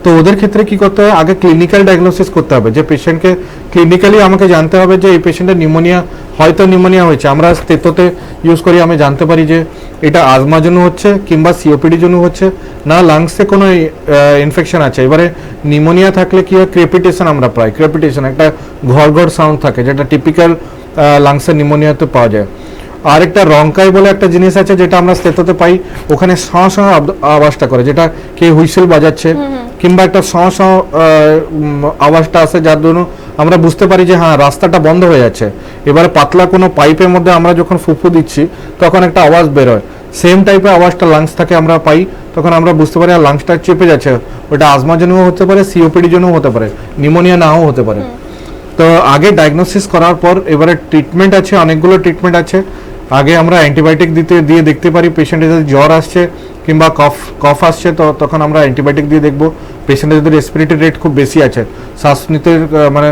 তো ওদের ক্ষেত্রে কি করতে হবে, আগে ক্লিনিক্যাল ডায়াগনোসিস করতে হবে, যে পেশেন্টকে ক্লিনিক্যালি আমাকে জানতে হবে যে এই পেশেন্টের নিউমোনিয়া, হয়তো নিউমোনিয়া হয়েছে, আমরা স্টেথোতে ইউজ করি, আমি জানতে পারি যে এটা আজমার জন্য হচ্ছে কিংবা সিওপিডির জন্য হচ্ছে না লাংসে কোনো ইনফেকশন আছে। এবারে নিউমোনিয়া থাকলে কি হয়, ক্রেপিটেশন আমরা পাই, ক্রেপিটেশন একটা ঘর ঘর সাউন্ড থাকে যেটা টিপিক্যাল লাংসের নিউমোনিয়াতে পাওয়া যায়। আর একটা রংকাই বলে একটা জিনিস আছে যেটা আমরা স্টেথোতে পাই, ওখানে সাঁ সাঁ আওয়াজটা করে, যেটা কে হুইসেল বাজাচ্ছে কিংবা একটা সাঁ সাঁ আওয়াজটা আসে, যার জন্য আমরা বুঝতে পারি যে হ্যাঁ রাস্তাটা বন্ধ হয়ে যাচ্ছে। এবারে পাতলা কোনো পাইপের মধ্যে আমরা যখন ফুফু দিচ্ছি তখন একটা আওয়াজ বেরোয়, সেম টাইপের আওয়াজটা লাংস থেকে আমরা পাই, তখন আমরা বুঝতে পারি আর লাংসটা চেপে যাচ্ছে, ওটা আজমার জন্যও হতে পারে, সিওপিডির জন্যও হতে পারে, নিউমোনিয়া নাও হতে পারে। তো আগে ডায়াগনোসিস করার পর এবারে ট্রিটমেন্ট আছে, অনেকগুলো ট্রিটমেন্ট আছে। আগে আমরা অ্যান্টিবায়োটিক দিয়ে দেখতে পারি পেশেন্টের যদি জ্বর আসছে কিংবা কফ আসছে, তো তখন আমরা অ্যান্টিবায়োটিক দিয়ে দেখবো। পেশেন্টের যদি রেসপিরেটরি রেট খুব বেশি আছে, শ্বাস নিতে মানে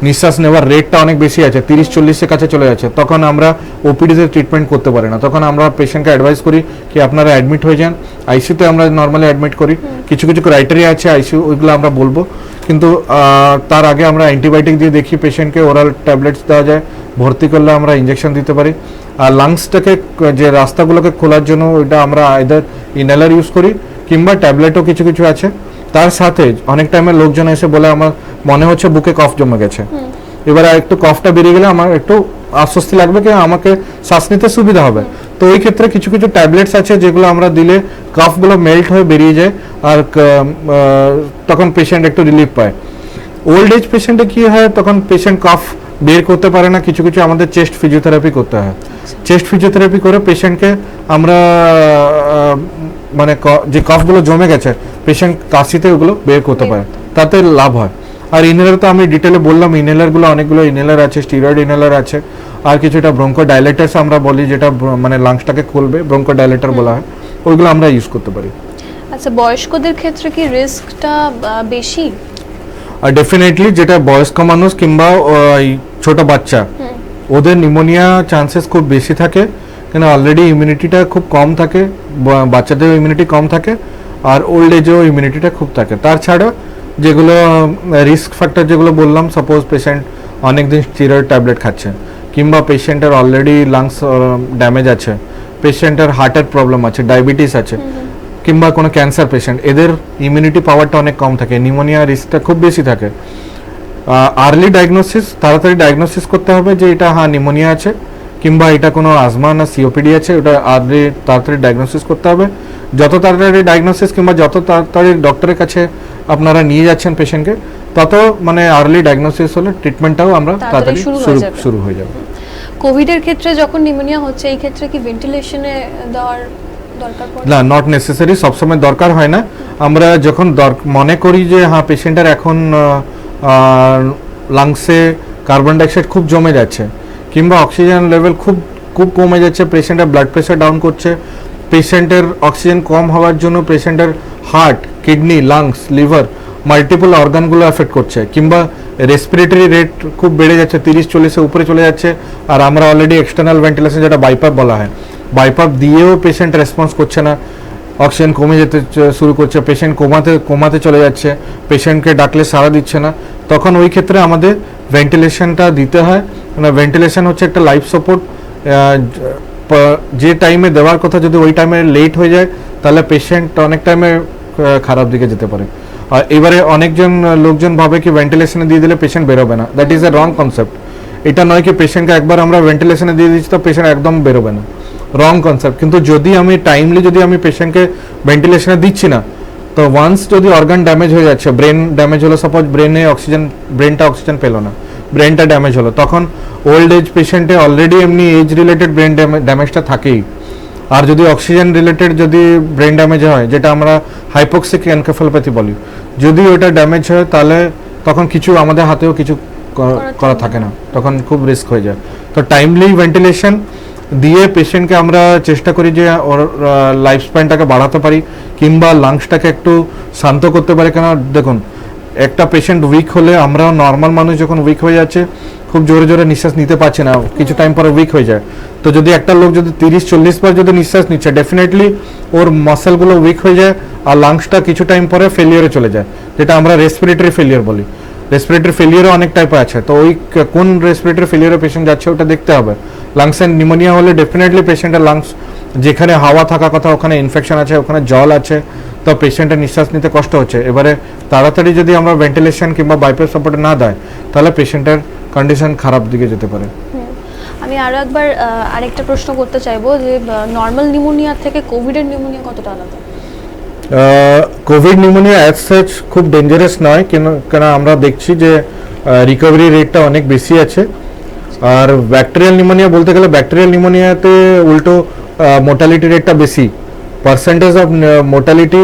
নিঃশ্বাস নেওয়ার রেটটা অনেক বেশি আছে, 30-40-এর কাছে চলে যাচ্ছে, তখন আমরা ওপিডিতে ট্রিটমেন্ট করতে পারি না, তখন আমরা পেশেন্টকে অ্যাডভাইস করি কি আপনারা অ্যাডমিট হয়ে যান। আইসিইউতে আমরা নর্মালি অ্যাডমিট করি, কিছু কিছু ক্রাইটেরিয়া আছে আইসিইউ, ওইগুলো আমরা বলবো, কিন্তু তার আগে আমরা অ্যান্টিবায়োটিক দিয়ে দেখি পেশেন্টকে, ওরাল ট্যাবলেটস দেওয়া যায়, ভর্তি করলে আমরা ইঞ্জেকশন দিতে পারি। আর লাংসটাকে যে রাস্তাগুলোকে খোলার জন্য ওইটা আমরা আইদার ইনহেলার ইউজ করি কিংবা ট্যাবলেটও কিছু কিছু আছে। তার সাথে অনেক টাইমে লোকজন এসে বলে আমার মনে হচ্ছে বুকে কফ জমে গেছে, এবারে একটু কফটা বেরিয়ে গেলে আমার একটু আশ্বস্তি লাগবে কি আমাকে শ্বাস নিতে সুবিধা হবে। তো ওই ক্ষেত্রে কিছু কিছু ট্যাবলেটস আছে যেগুলো আমরা দিলে কফগুলো মেল্ট হয়ে বেরিয়ে যায় আর তখন পেশেন্ট একটু রিলিফ পায়। ওল্ড এজ পেশেন্টে কি হয়, তখন পেশেন্ট কফ বের করতে পারে না, কিছু কিছু আমাদের চেস্ট ফিজিওথেরাপি করতে হয়। চেস্ট ফিজিওথেরাপি করে পেশেন্টকে আমরা মানে যে কফগুলো জমে গেছে পেশেন্ট কাশিতে ওগুলো বের করতে পারে, তাতে লাভ হয়। আর ইনহেলার তো আমি ডিটেলে বললাম, ইনহেলারগুলো অনেকগুলো ইনহেলার আছে, স্টিরয়েড ইনহেলার আছে, আর কিছুটা ব্রঙ্কো ডাইলেটার্স আমরা বলি যেটা মানে লাংসটাকে খুলবে, ব্রঙ্কো ডাইলেটার বলা হয়, ওইগুলো আমরা ইউজ করতে পারি। আচ্ছা, বয়স্কদের ক্ষেত্রে কি রিস্কটা বেশি? আর ডেফিনেটলি যেটা বয়স্ক মানুষ কিংবা ওই ছোট বাচ্চা ওদের নিউমোনিয়া চান্সেস খুব বেশি থাকে, কেন অলরেডি ইমিউনিটিটা খুব কম থাকে, বাচ্চাদের ইমিউনিটি কম থাকে আর ওল্ড এজেও ইমিউনিটিটা খুব থাকে। তার ছাড়া যেগুলো রিস্ক ফ্যাক্টর যেগুলো বললাম, সাপোজ পেশেন্ট অনেকদিন স্টিরয়েড ট্যাবলেট খাচ্ছে, কিংবা পেশেন্টের অলরেডি লাংস ড্যামেজ আছে, পেশেন্টের হার্টের প্রবলেম আছে, ডায়াবেটিস আছে, কিংবা কোনো ক্যান্সার পেশেন্ট, এদের ইমিউনিটি পাওয়ারটা অনেক কম থাকে, নিউমোনিয়া রিস্কটা খুব বেশি থাকে। আর্লি ডায়াগনোসিস, তাড়াতাড়ি ডায়াগনোসিস করতে হবে যে এটা হ্যাঁ নিউমোনিয়া আছে, কিংবা এটা কোনো আজমা না সিওপিডি আছে, ওটা তাড়াতাড়ি ডায়াগনোসিস করতে হবে। যত তাড়াতাড়ি ডায়াগনোসিস কিংবা যত তাড়াতাড়ি ডক্টরের কাছে আপনারা নিয়ে যাচ্ছেন পেশেন্টকে, তত মানে আর্লি ডায়াগনোসিস হলে ট্রিটমেন্টটাও আমরা তাড়াতাড়ি শুরু হয়ে যাবে। কোভিডের ক্ষেত্রে যখন নিউমোনিয়া হচ্ছে, এই ক্ষেত্রে কি ভেন্টিলেশনে দেওয়ার দরকার পড়ে? না, নট নেসেসারি, সবসময় দরকার হয় না। আমরা যখন মনে করি যে হ্যাঁ পেশেন্টের এখন লাংসে কার্বন ডাইঅক্সাইড খুব জমে যাচ্ছে, কিংবা অক্সিজেন লেভেল খুব কমে যাচ্ছে, পেশেন্টের ব্লাড প্রেশার ডাউন করছে, পেশেন্টের অক্সিজেন কম হওয়ার জন্য পেশেন্টের heart, kidney, lungs, liver multiple অর্গানগুলো এফেক্ট করছে, কিংবা রেসপিরেটরি রেট খুব বেড়ে যাচ্ছে, 30-40-এর উপরে চলে যাচ্ছে, আর আমরা অলরেডি এক্সটার্নাল ভেন্টিলেশন যেটা বাইপাপ বলা হয়, বাইপাপ দিয়েও পেশেন্ট রেসপন্স করছে না, অক্সিজেন কমে যেতে শুরু করছে, পেশেন্ট কোমাতে চলে যাচ্ছে, পেশেন্টকে ডাকলে সাড়া দিচ্ছে না, তখন ওই ক্ষেত্রে আমাদের ভেন্টিলেশনটা দিতে হয়। মানে ভেন্টিলেশন হচ্ছে একটা লাইফ সাপোর্ট, যে টাইমে দেওয়ার কথা যদি ওই টাইমে লেট হয়ে যায় তাহলে পেশেন্ট অনেক টাইমে খারাপ দিকে যেতে পারে। আর এবারে অনেকজন লোকজন ভাবে কি ভেন্টিলেশনে দিয়ে দিলে পেশেন্ট বেরোবে না, that is a wrong concept. এটা নয় কি পেশেন্টকে একবার আমরা ভেন্টিলেশনে দিয়ে দিচ্ছি তো পেশেন্ট একদম বেরোবে না, রং কনসেপ্ট। কিন্তু যদি আমি টাইমলি যদি আমি পেশেন্টকে ভেন্টিলেশনে দিচ্ছি না, তো ওয়ান্স যদি অর্গান ড্যামেজ হয়ে যাচ্ছে, ব্রেন ড্যামেজ হলো, সাপোজ ব্রেনটা অক্সিজেন পেলো না, ব্রেনটা ড্যামেজ হলো, তখন ওল্ড এজ পেশেন্টে অলরেডি এমনি এজ রিলেটেড ব্রেন ড্যামেজটা থাকেই। আর যদি অক্সিজেন রিলেটেড যদি ব্রেন ড্যামেজ হয়, যেটা আমরা হাইপোক্সিক এনকেফালোপ্যাথি বলি, যদি ওটা ড্যামেজ হয় তাহলে তখন কিছু আমাদের হাতেও কিছু করা থাকে না, তখন খুব রিস্ক হয়ে যায়। তো টাইমলি ভেন্টিলেশন দিয়ে পেশেন্টকে আমরা চেষ্টা করি যে ওর লাইফ স্প্যানটাকে বাড়াতে পারি, কিংবা লাংসটাকে একটু শান্ত করতে পারি। কেন দেখুন, একটা পেশেন্ট উইক হলে, আমরাও নর্মাল মানুষ যখন উইক হয়ে যাচ্ছে, খুব জোরে জোরে নিঃশ্বাস নিতে পারছে না, কিছু টাইম পরে উইক হয়ে যায়। তো যদি একটা লোক যদি 30-40 বার যদি নিঃশ্বাস নিচ্ছে, ডেফিনেটলি ওর মাসেলগুলো উইক হয়ে যায় আর লাংসটা কিছু টাইম পরে ফেলিয়ারে চলে যায়, যেটা আমরা রেসপিরেটরি ফেলিয়ার বলি। রেসপিরেটরি ফেলিয়ারও অনেক টাইপের আছে, তো ওই কোন রেসপিরেটরি ফেলিয়ারে পেশেন্ট যাচ্ছে ওটা দেখতে হবে। লাংসের নিউমোনিয়া হলে ডেফিনেটলি পেশেন্টের লাংস যেখানে হাওয়া থাকা কথা ওখানে ইনফেকশন আছে, ওখানে জল আছে, তো পেশেন্টের নিঃশ্বাস নিতে কষ্ট হচ্ছে। এবারে তাড়াতাড়ি যদি আমরা ভেন্টিলেশন কিংবা বাইপাস সাপোর্ট না দেয়, তাহলে পেশেন্টের কন্ডিশন খারাপ দিকে যেতে পারে। আমি আরো একবার আরেকটা প্রশ্ন করতে চাইবো যে নর্মাল নিউমোনিয়া থেকে কোভিডের নিউমোনিয়া কতটা আলাদা? কোভিড নিউমোনিয়া অ্যাজ সাচ খুব ডেঞ্জারাস নয়, কেন আমরা দেখছি যে রিকভারি রেটটা অনেক বেশি আছে। আর ব্যাকটেরিয়াল নিউমোনিয়া বলতে গেলে, ব্যাকটেরিয়াল নিউমোনিয়াতে উল্টো মোর্টালিটি রেটটা বেশি, percentage of mortality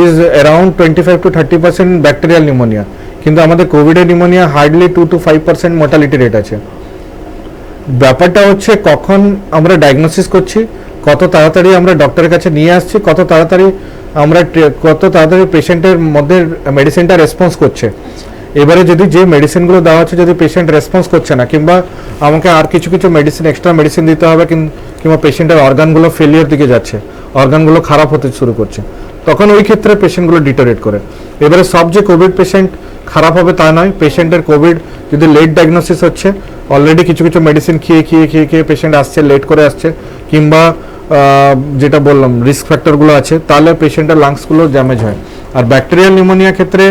is around 25-30% bacterial pneumonia, কিন্তু আমাদের কোভিডের নিউমোনিয়া হার্ডলি 2-5% মোর্টালিটি রেট আছে। ব্যাপারটা হচ্ছে কখন আমরা ডায়াগনোসিস করছি, কত তাড়াতাড়ি আমরা ডক্টরের কাছে নিয়ে আসছি, কত তাড়াতাড়ি পেশেন্টের মধ্যে মেডিসিনটা রেসপন্স করছে। এবারে যদি যে মেডিসিনগুলো দেওয়া হচ্ছে যদি পেশেন্ট রেসপন্স করছে না, কিংবা আমাকে আর কিছু মেডিসিন, এক্সট্রা মেডিসিন দিতে হবে, কিংবা পেশেন্টের অর্গানগুলো ফেলিয়ার দিকে যাচ্ছে, অর্গানগুলো খারাপ হতে শুরু করছে, তখন ওই ক্ষেত্রে পেশেন্টগুলো ডিটোরেট করে। এবারে সব যে কোভিড পেশেন্ট খারাপ হবে তা নয়, পেশেন্টের কোভিড যদি লেট ডায়াগনোসিস হচ্ছে, অলরেডি কিছু মেডিসিন খেয়ে পেশেন্ট আসছে, লেট করে আসছে, কিংবা যেটা বললাম রিস্ক ফ্যাক্টরগুলো আছে, তাহলে পেশেন্টের লাংসগুলো ড্যামেজ হয়। আর ব্যাকটেরিয়াল নিউমোনিয়া ক্ষেত্রে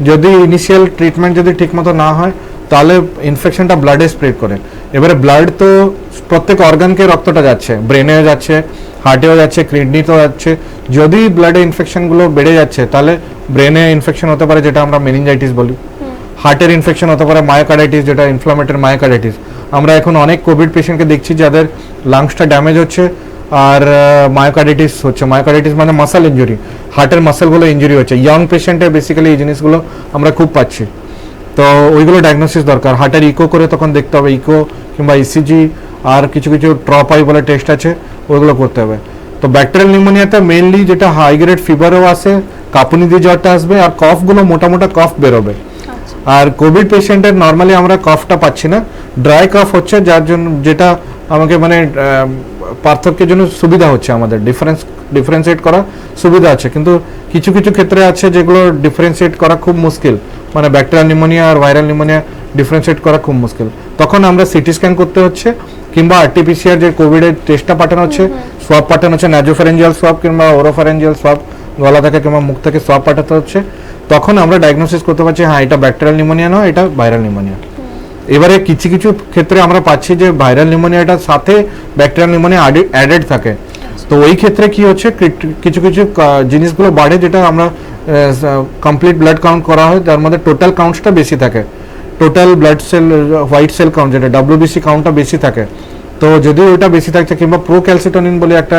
যদি ইনিশিয়াল ট্রিটমেন্ট যদি ঠিকমতো না হয়, তাহলে ইনফেকশনটা ব্লাডে স্প্রেড করে। এবারে ব্লাড তো প্রত্যেক অর্গানকে রক্তটা যাচ্ছে, ব্রেনেও যাচ্ছে, হার্টেও যাচ্ছে, কিডনিতেও যাচ্ছে। যদি ব্লাডে ইনফেকশনগুলো বেড়ে যাচ্ছে, তাহলে ব্রেনে ইনফেকশন হতে পারে, যেটা আমরা মেনিনজাইটিস বলি, হার্টের ইনফেকশন হতে পারে, মায়োকার্ডাইটিস, যেটা ইনফ্লামেটরি মায়োকার্ডাইটিস। আমরা এখন অনেক কোভিড পেশেন্টকে দেখছি যাদের লাংসটা ড্যামেজ হচ্ছে আর মায়োকার্ডাইটিস হচ্ছে। মায়োকার্ডাইটিস মানে মাসল ইঞ্জুরি, হার্টের মাসলগুলো ইঞ্জুরি হচ্ছে। ইয়ং পেশেন্টে বেসিক্যালি এই জিনিসগুলো আমরা খুব পাচ্ছি, তো ওইগুলো ডায়াগনোসিস দরকার। হার্টের ইকো করে তখন দেখতে হবে, ইকো কিংবা ইসিজি, আর কিছু ট্রপাই বলে টেস্ট আছে, ওইগুলো করতে হবে। তো ব্যাকটেরিয়াল নিউমোনিয়াতে মেইনলি যেটা হাই গ্রেড ফিভারও আসে, কাঁপুনি দিয়ে জ্বরটা আসবে, আর কফগুলো মোটা কফ বেরোবে। আর কোভিড পেশেন্টের নর্মালি আমরা কফটা পাচ্ছি না, ড্রাই কফ হচ্ছে, যার জন্য যেটা আমাকে মানে পার্থক্যের জন্য সুবিধা হচ্ছে, আমাদের ডিফারেন্সিয়েট করা সুবিধা আছে। কিন্তু কিছু কিছু ক্ষেত্রে আছে যেগুলো ডিফারেন্সিয়েট করা খুব মুশকিল, মানে ব্যাকটেরিয়াল নিউমোনিয়া আর ভাইরাল নিউমোনিয়া ডিফারেন্সিয়েট করা খুব মুশকিল। তখন আমরা সিটি স্ক্যান করতে হচ্ছে, কিংবা আরটিপিসিআর যে কোভিডের টেস্টটা পাঠানো হচ্ছে, সোয়াব পাঠানো হচ্ছে, ন্যাজোফ্যারেঞ্জিয়াল সোয়াব কিংবা ওরোফ্যারেঞ্জিয়াল সোয়াব, গলা থেকে কিংবা মুখ থেকে সোয়াব পাঠাতে হচ্ছে। তখন আমরা ডায়াগনোসিস করতে পারছি হ্যাঁ এটা ব্যাকটেরিয়াল নিউমোনিয়া নয়, এটা ভাইরাল নিউমোনিয়া। এবারে কিছু কিছু ক্ষেত্রে আমরা পাচ্ছি যে ভাইরাল নিউমোনিয়াটার সাথে ব্যাকটেরিয়াল নিউমোনিয়া অ্যাডেড থাকে। তো ওই ক্ষেত্রে কি হচ্ছে, কিছু কিছু জিনিসগুলো বাড়ে, যেটা আমরা কমপ্লিট ব্লাড কাউন্ট করা হয়, তার মধ্যে টোটাল কাউন্টসটা বেশি থাকে, total blood cell white sell count যেটা WBC কাউন্টটা বেশি থাকে। তো যদি ওইটা বেশি থাকছে, কিংবা প্রোক্যালসিটোনিন বলে একটা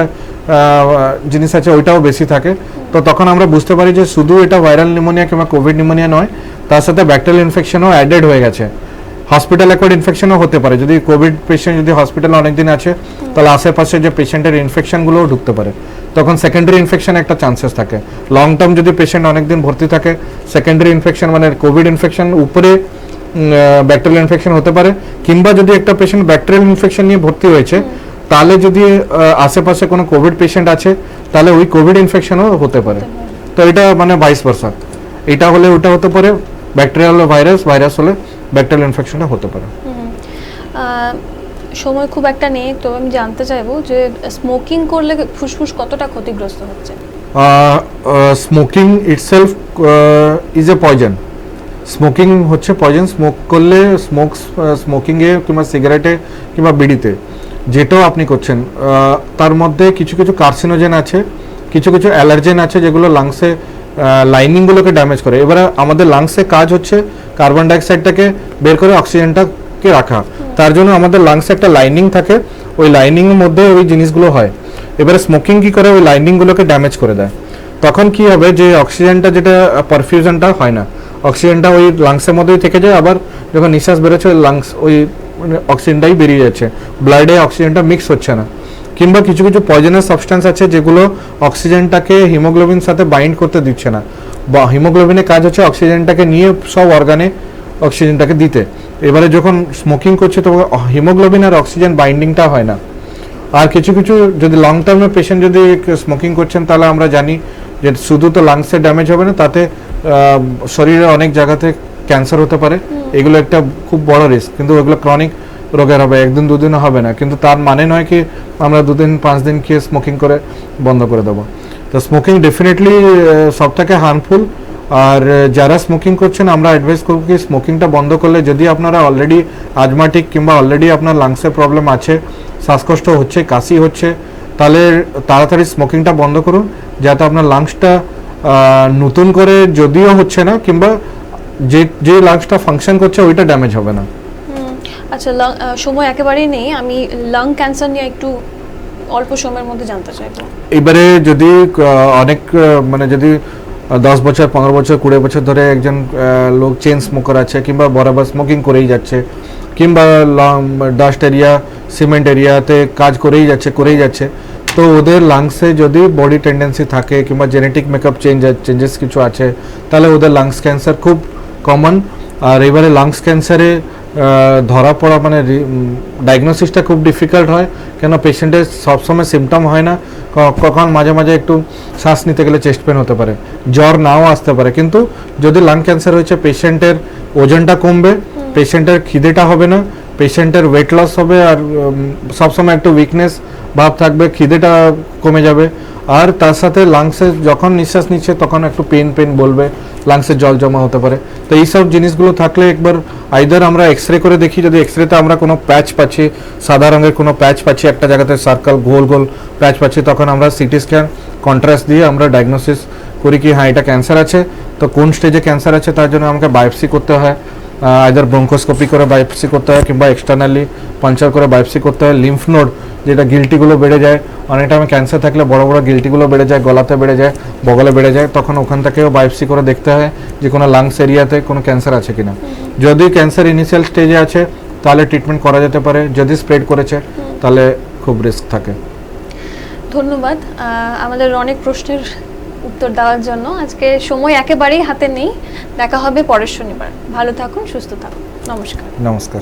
জিনিস আছে, ওইটাও বেশি থাকে, তো তখন আমরা বুঝতে পারি যে শুধু এটা ভাইরাল নিউমোনিয়া কিংবা কোভিড নিউমোনিয়া নয়, তার সাথে ব্যাকটেরিয়াল ইনফেকশনও অ্যাডেড হয়ে গেছে। হসপিটাল অ্যাকোয়ার্ড ইনফেকশনও হতে পারে, যদি কোভিড পেশেন্ট যদি হসপিটালে অনেকদিন আছে, তাহলে আশেপাশে যে পেশেন্টের ইনফেকশনগুলোও ঢুকতে পারে, তখন সেকেন্ডারি ইনফেকশন একটা চান্সেস থাকে। লং টার্ম যদি পেশেন্ট অনেকদিন ভর্তি থাকে, সেকেন্ডারি ইনফেকশন মানে কোভিড ইনফেকশন উপরে ব্যাকটেরিয়াল ইনফেকশন হতে পারে। কিংবা যদি একটা পেশেন্ট ব্যাকটেরিয়াল ইনফেকশন নিয়ে ভর্তি হয়েছে, তাহলে যদি আশেপাশে কোনো কোভিড পেশেন্ট আছে, তাহলে ওই কোভিড ইনফেকশনও হতে পারে। তো এটা মানে ভাইস ভার্সা, এটা হলে ওটা হতে পারে, ব্যাকটেরিয়াল ভাইরাস হলে ব্যাকটেরিয়াল ইনফেকশনটা হতে পারে। সময় খুব একটা নেই, তো আমি জানতে চাইবো যে স্মোকিং করলে ফুসফুস কতটা ক্ষতিগ্রস্ত হচ্ছে? Smoking itself is a poison. Smoking হচ্ছে পয়জন। স্মোক করলে স্মোকিংয়ে কিংবা সিগারেটে কিংবা বিড়িতে যেটাও আপনি করছেন, তার মধ্যে কিছু কিছু কার্সিনোজেন আছে, কিছু কিছু অ্যালার্জেন আছে, যেগুলো লাংসে লাইনিংগুলোকে ড্যামেজ করে। এবারে আমাদের লাংসে কাজ হচ্ছে কার্বন ডাইঅক্সাইডটাকে বের করে অক্সিজেনটাকে রাখা, তার জন্য আমাদের লাংসে একটা লাইনিং থাকে, ওই লাইনিংয়ের মধ্যে ওই জিনিসগুলো হয়। এবারে স্মোকিং কি করে, ওই লাইনিংগুলোকে ড্যামেজ করে দেয়। তখন কি হবে, যে অক্সিজেনটা যেটা পারফিউশনটা হয় না, অক্সিজেনটা ওই লাংসের মধ্যেই থেকে যায়, আবার যখন নিঃশ্বাস বেরোচ্ছে ওই লাংস ওই অক্সিজেনটাই বেরিয়ে যাচ্ছে, ব্লাডে অক্সিজেনটা মিক্স হচ্ছে না। কিংবা কিছু কিছু পয়জনাস সাবস্টেন্স আছে যেগুলো অক্সিজেনটাকে হিমোগ্লোবিন সাথে বাইন্ড করতে দিচ্ছে না, বা হিমোগ্লোবিনের কাজ হচ্ছে অক্সিজেনটাকে নিয়ে সব অর্গানে অক্সিজেনটাকে দিতে। এবারে যখন স্মোকিং করছে তো হিমোগ্লোবিন আর অক্সিজেন বাইন্ডিংটা হয় না। আর কিছু কিছু যদি লং টার্মে পেশেন্ট যদি স্মোকিং করছেন, তাহলে আমরা জানি যে শুধু তো লাংসে ড্যামেজ হবে না, তাতে শরীরে অনেক জায়গাতে ক্যান্সার হতে পারে। এগুলো একটা খুব বড় রিস্ক, কিন্তু ওগুলো ক্রনিক রোগের হবে, একদিন দুদিনও হবে না। কিন্তু তার মানে নয় কি আমরা 2 দিন 5 দিন খেয়ে স্মোকিং করে বন্ধ করে দেবো। তো স্মোকিং ডেফিনেটলি সব থেকে হার্মফুল। আর যারা স্মোকিং করছেন, আমরা অ্যাডভাইস করব কি স্মোকিংটা বন্ধ করলে, যদি আপনারা অলরেডি আজমাটিক কিংবা অলরেডি আপনার লাংসের প্রবলেম আছে, শ্বাসকষ্ট হচ্ছে, কাশি হচ্ছে, তাহলে তাড়াতাড়ি স্মোকিংটা বন্ধ করুন, যাতে আপনার লাংসটা নতুন করে যদিও হচ্ছে না, কিংবা যে লাংসটা ফাংশন করছে ওইটা ড্যামেজ হবে না। আচ্ছা, সময় একেবারেই নেই, আমি লাং ক্যান্সার নিয়ে একটু অল্প সময়ের মধ্যে জানতে চাইবো। এবারে যদি অনেক মানে যদি 10 বছর 15 বছর 20 বছর ধরে একজন লোক চেন স্মোকার আছে, কিংবা বরাবর স্মোকিং করেই যাচ্ছে, কিংবা ডাস্ট এরিয়া সিমেন্ট এরিয়াতে কাজ করেই যাচ্ছে, তো ওদের লাংসে যদি বডি টেন্ডেন্সি থাকে কিংবা জেনেটিক মেকআপ চেঞ্জেস কিছু আছে, তাহলে ওদের লাংস ক্যান্সার খুব কমন। আর এবারে লাংস ক্যান্সারে ধরা পড়া মানে ডায়াগনোসিসটা খুব ডিফিকাল্ট হয়, কেন পেশেন্টের সবসময় সিমটম হয় না, কখন মাঝে মাঝে একটু শ্বাস নিতে গেলে চেস্ট পেন হতে পারে, জ্বর নাও আসতে পারে। কিন্তু যদি লাং ক্যান্সার হয়েছে, পেশেন্টের ওজনটা কমবে, পেশেন্টের খিদেটা হবে না, পেশেন্টের ওয়েট লস হবে, আর সবসময় একটু উইকনেস ভাব থাকবে, খিদেটা কমে যাবে। আর তার সাথে লাংসে যখন নিঃশ্বাস নিচ্ছে তখন একটু পেন বলবে, লাংসে জল জমা হতে পারে। তো এইসব জিনিসগুলো থাকলে একবার আইদার আমরা এক্সরে করে দেখি, যদি এক্সরেতে আমরা কোনো প্যাচ পাচ্ছি, সাদা রঙের কোনো প্যাচ পাচ্ছি, একটা জায়গাতে সার্কেল গোল গোল প্যাচ পাচ্ছি, তখন আমরা সিটি স্ক্যান কন্ট্রাস্ট দিয়ে আমরা ডায়াগনোসিস করি কি হ্যাঁ এটা ক্যান্সার আছে। তো কোন স্টেজে ক্যান্সার আছে তার জন্য আমাকে বায়োপসি করতে হয়, আইদার ব্রঙ্কোস্কোপি করে বায়োপসি করতে হয়, কিংবা এক্সটার্নালি পাঞ্চার করে বায়োপসি করতে হয়। লিম্ফ নোড যেটা গিল্টিগুলো বেড়ে যায়, অনেক টাইমে ক্যান্সার থাকলে বড় বড় গিল্টিগুলো বেড়ে যায়, গলাতে বেড়ে যায়, বগলে বেড়ে যায়, তখন ওখান থেকেও বায়োপসি করে দেখতে হয় যে কোনো লাংস এরিয়াতে কোনো ক্যান্সার আছে কিনা। যদি ক্যান্সার ইনিশিয়াল স্টেজে আছে তাহলে ট্রিটমেন্ট করা যেতে পারে, যদি স্প্রেড করেছে তাহলে খুব রিস্ক থাকে। ধন্যবাদ। আমাদের অনেক প্রশ্নের উত্তর দেওয়ার জন্য। আজকে সময় একেবারেই হাতে নেই, দেখা হবে পরের শনিবার। ভালো থাকুন, সুস্থ থাকুন, নমস্কার। নমস্কার।